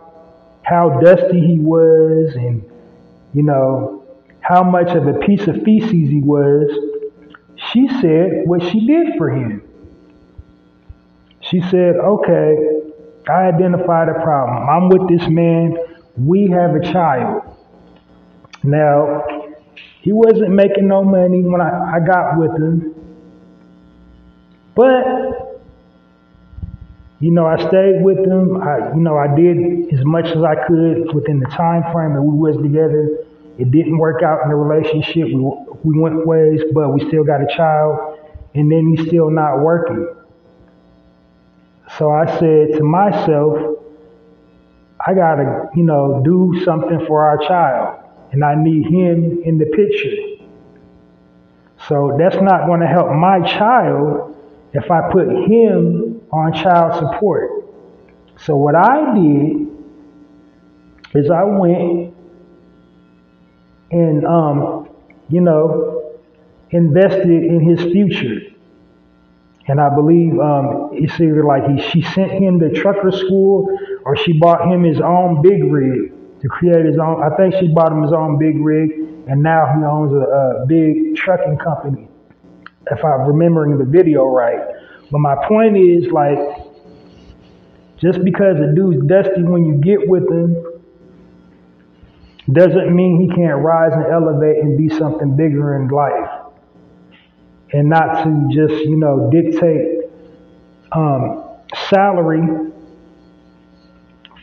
how dusty he was and, you know, how much of a piece of feces he was, she said what she did for him. She said, okay, I identified a problem. I'm with this man. We have a child. Now, he wasn't making no money when I got with him. But, you know, I stayed with him. I did as much as I could within the time frame that we was together. It didn't work out in the relationship. We went ways, but we still got a child. And then he's still not working. So I said to myself, I gotta, do something for our child. And I need him in the picture. So that's not gonna help my child if I put him on child support. So what I did is I went and, invested in his future. And I believe it's either like she sent him to trucker school or she bought him his own big rig to create his own. I think she bought him his own big rig, and now he owns a big trucking company, if I'm remembering the video right. But my point is, like, just because a dude's dusty when you get with him doesn't mean he can't rise and elevate and be something bigger in life. And not to just, dictate salary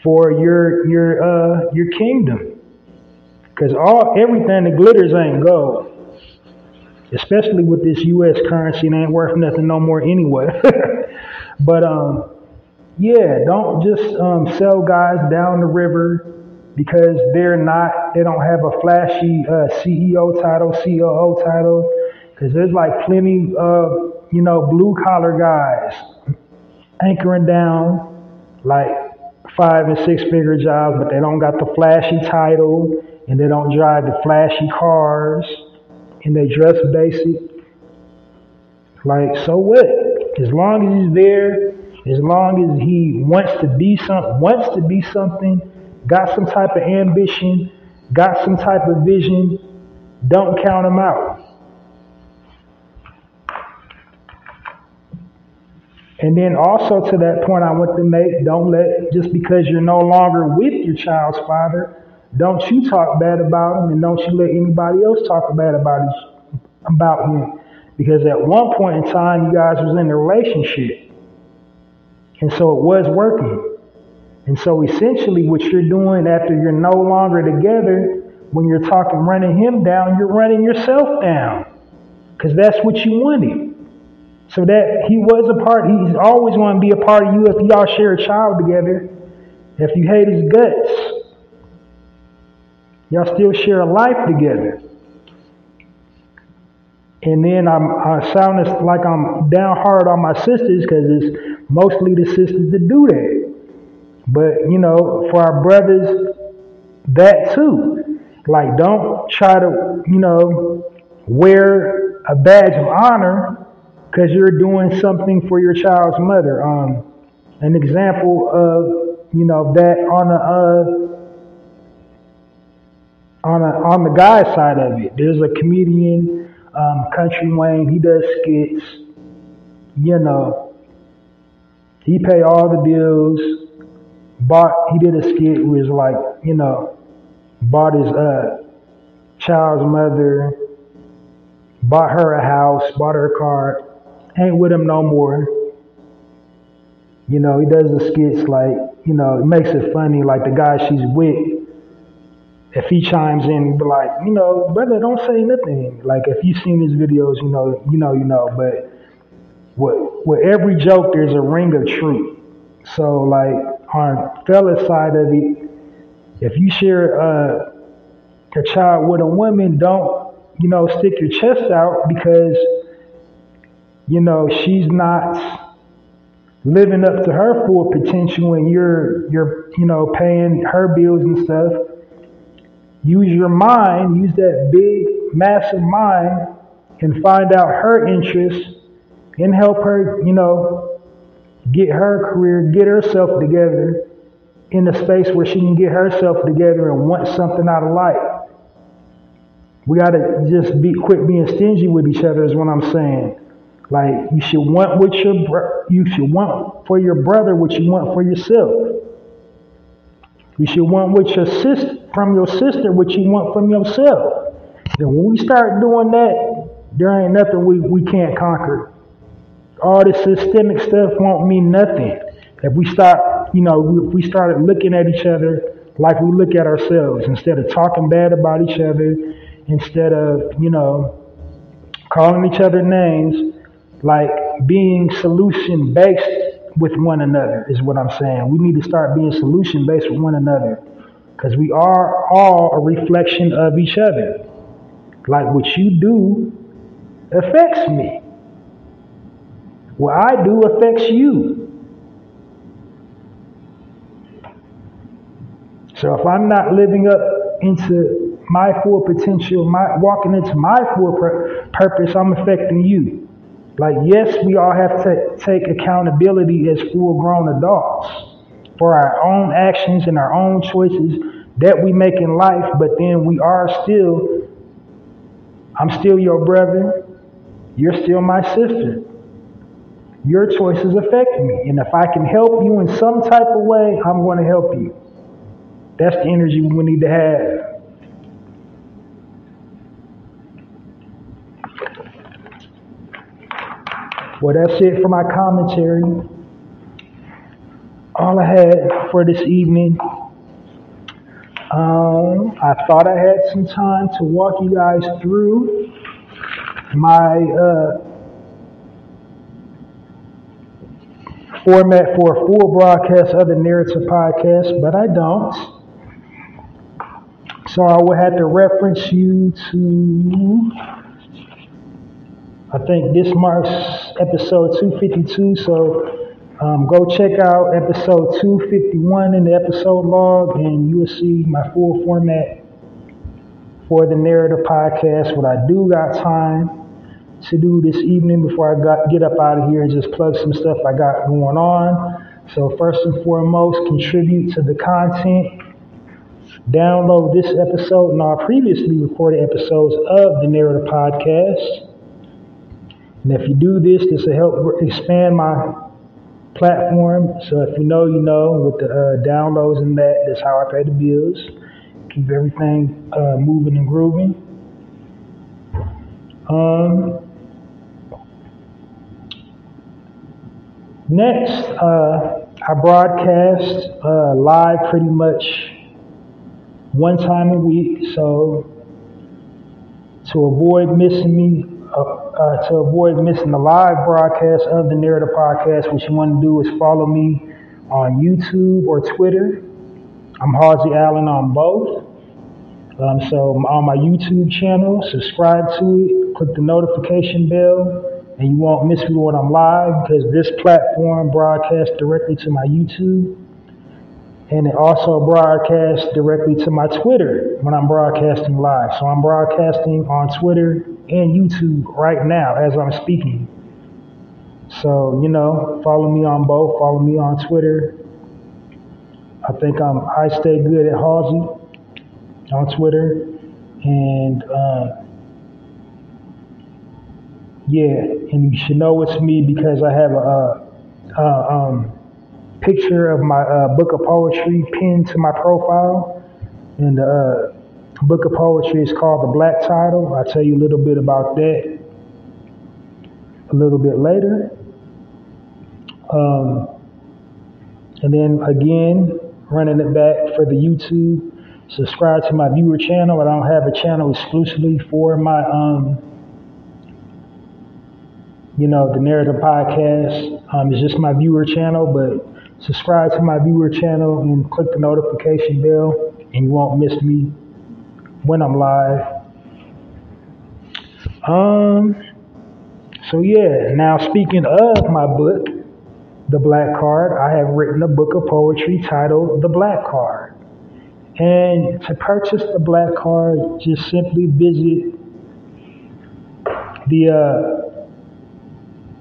for your kingdom. Because everything that glitters ain't gold. Especially with this U.S. currency, it ain't worth nothing no more anyway. But don't just sell guys down the river because they don't have a flashy CEO title, COO title. Because there's like plenty of, blue collar guys anchoring down like 5 and 6 figure jobs, but they don't got the flashy title and they don't drive the flashy cars and they dress basic. Like, so what? As long as he's there, as long as he wants to be something, got some type of ambition, got some type of vision, don't count him out. And then also to that point I want to make, don't let, just because you're no longer with your child's father, don't you talk bad about him and don't you let anybody else talk bad about him. Because at one point in time, you guys was in a relationship. And so it was working. And so essentially what you're doing after you're no longer together, when you're talking running him down, you're running yourself down. Because that's what you wanted. So that he was a part, he's always going to be a part of you if y'all share a child together. If you hate his guts, y'all still share a life together. And then I sound like I'm down hard on my sisters because it's mostly the sisters that do that. But, for our brothers, that too. Like, don't try to, wear a badge of honor because you're doing something for your child's mother. An example of, that on the guy's side of it. There's a comedian, Country Wayne. He does skits. He paid all the bills. He did a skit where it was like, bought his child's mother, bought her a house, bought her a car, ain't with him no more. He does the skits like, it makes it funny, like the guy she's with, if he chimes in, be like, brother, don't say nothing. Like if you've seen his videos, you know. But with every joke, there's a ring of truth. So like on fella's side of it, if you share a child with a woman, don't stick your chest out because she's not living up to her full potential, and you're paying her bills and stuff. Use your mind, use that big, massive mind, and find out her interests and help her, get her career, get herself together in a space where she can get herself together and want something out of life. We gotta just quit being stingy with each other, is what I'm saying. Like you should want for your brother what you want for yourself. You should want from your sister what you want from yourself. And when we start doing that, there ain't nothing we can't conquer. All this systemic stuff won't mean nothing if we start, if we started looking at each other like we look at ourselves, instead of talking bad about each other, instead of, calling each other names, like being solution based with one another is what I'm saying. We need to start being solution based with one another, because we are all a reflection of each other. Like what you do affects me. What I do affects you. So if I'm not living up into my full potential, walking into my full purpose, I'm affecting you. Like, yes, we all have to take accountability as full-grown adults for our own actions and our own choices that we make in life, but then I'm still your brother, you're still my sister. Your choices affect me, and if I can help you in some type of way, I'm going to help you. That's the energy we need to have. Well, that's it for my commentary. All I had for this evening. I thought I had some time to walk you guys through my format for a full broadcast of the Narrator podcast, but I don't. So I will have to reference you to, I think this marks episode 252, so go check out episode 251 in the episode log, and you will see my full format for the Narrator podcast. What I do got time to do this evening before I get up out of here and just plug some stuff I got going on. So first and foremost, contribute to the content. Download this episode and all previously recorded episodes of the Narrator podcast. And if you do this will help expand my platform. So if you know, with the downloads and that's how I pay the bills. Keep everything moving and grooving. Next, I broadcast live pretty much one time a week. So to avoid missing the live broadcast of the Narrator podcast, what you want to do is follow me on YouTube or Twitter. I'm Halsey Allen on both. So on my YouTube channel, subscribe to it, click the notification bell, and you won't miss me when I'm live, because this platform broadcasts directly to my YouTube, and it also broadcasts directly to my Twitter when I'm broadcasting live. So I'm broadcasting on Twitter and YouTube right now as I'm speaking. So, follow me on both. Follow me on Twitter. I think I stay good at Halsey on Twitter. And and you should know it's me because I have a picture of my book of poetry pinned to my profile. And the book of poetry is called The Black Title. I'll tell you a little bit about that a little bit later. And then again, running it back for the YouTube, subscribe to my viewer channel. I don't have a channel exclusively for my, the Narrator podcast. It's just my viewer channel, but subscribe to my viewer channel and click the notification bell, and you won't miss me when I'm live. So yeah, now speaking of my book, The Black Card, I have written a book of poetry titled The Black Card. And to purchase The Black Card, just simply visit the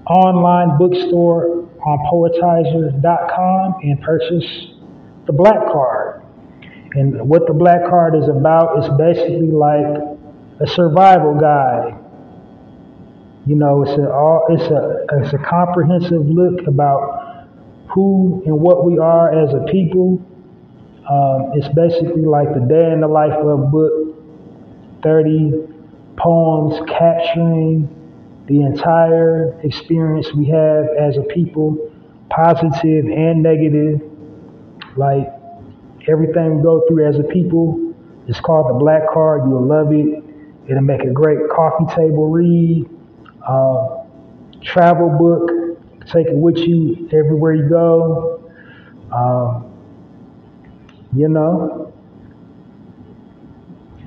online bookstore on poetizer.com and purchase The Black Card. And what The Black Card is about is basically like a survival guide. It's a comprehensive look about who and what we are as a people. It's basically like the day in the life of book, 30 poems capturing the entire experience we have as a people, positive and negative, like everything we go through as a people. It's called The Black Card. You'll love it. It'll make a great coffee table read. Travel book, take it with you everywhere you go.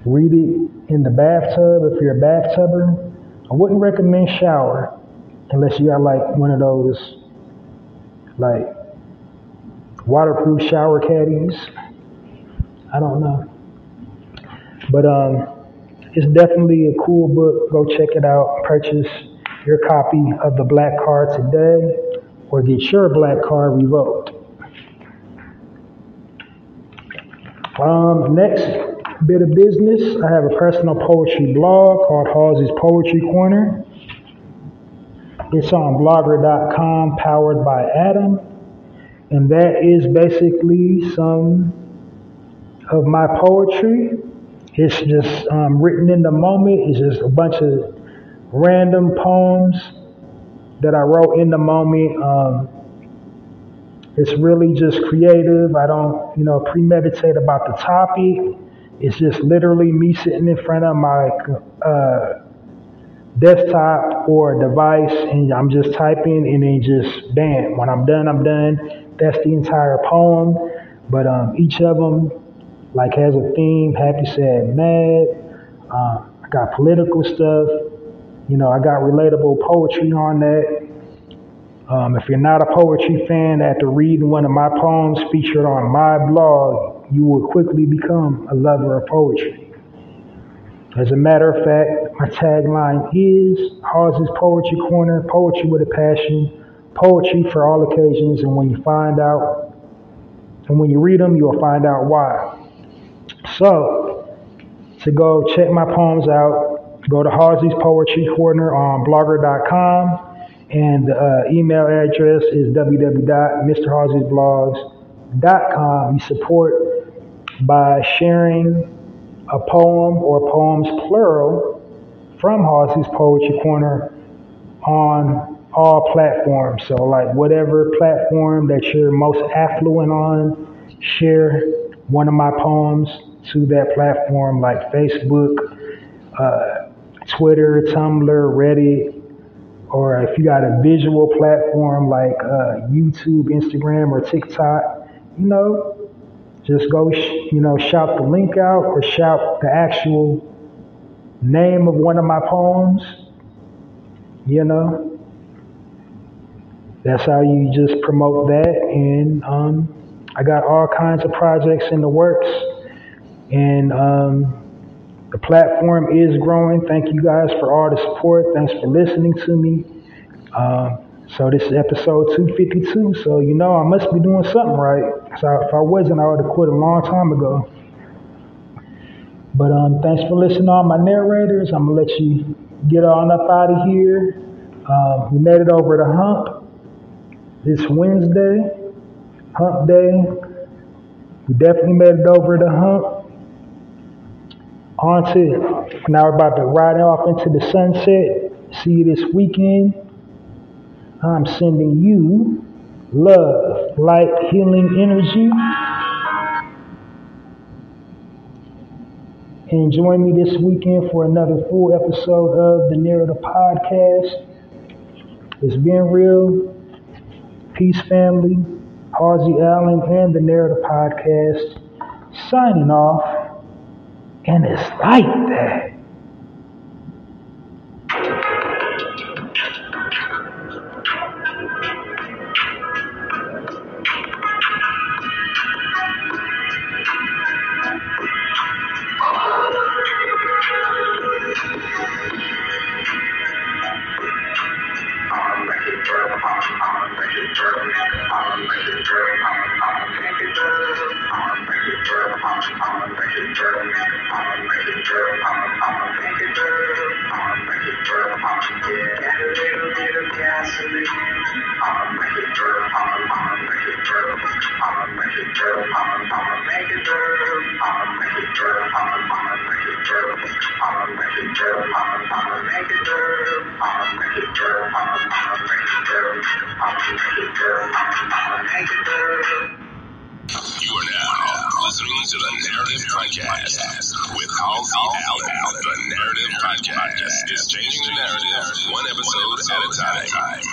Read it in the bathtub if you're a bathtubber. I wouldn't recommend shower unless you got like one of those like waterproof shower caddies. I don't know. But it's definitely a cool book. Go check it out. Purchase your copy of The Black Card today, or get your Black Card revoked. Next bit of business, I have a personal poetry blog called hallziespoetrycorner. It's on blogger.com, powered by Adam. And that is basically some of my poetry. It's just written in the moment. It's just a bunch of random poems that I wrote in the moment. It's really just creative. I don't, premeditate about the topic. It's just literally me sitting in front of my desktop or device, and I'm just typing, and then just bam. When I'm done, I'm done. That's the entire poem. But each of them has a theme: happy, sad, mad. I got political stuff. I got relatable poetry on that. If you're not a poetry fan, after reading one of my poems featured on my blog, you will quickly become a lover of poetry. As a matter of fact, my tagline is Hallzies Poetry Corner, poetry with a passion, poetry for all occasions, and when you read them, you'll find out why. So, to go check my poems out, go to Hallzies Poetry Corner on blogger.com. And the email address is www.mrhallziesblogs.com. You support by sharing a poem or poems plural from Hallzies Poetry Corner on all platforms. So whatever platform that you're most affluent on, share one of my poems to that platform, like Facebook, Twitter, Tumblr, Reddit. Or if you got a visual platform like YouTube, Instagram, or TikTok, just go, shout the link out or shout the actual name of one of my poems. That's how you just promote that. And I got all kinds of projects in the works. And the platform is growing. Thank you guys for all the support. Thanks for listening to me. So this is episode 252. So, I must be doing something right. So if I wasn't, I would have quit a long time ago. But thanks for listening to all my narrators. I'm going to let you get on up out of here. We made it over the hump. This Wednesday, hump day. We definitely made it over the hump. On to now we're about to ride off into the sunset. See you this weekend. I'm sending you love, light, healing energy. And join me this weekend for another full episode of the Narrator podcast. It's been real. Peace, family. Halsey Allen and the Narrator podcast signing off. And it's like that. You are now listening to the Narrative Podcast with Halsey Allen. The Narrative Podcast is changing the narrative one episode at a time.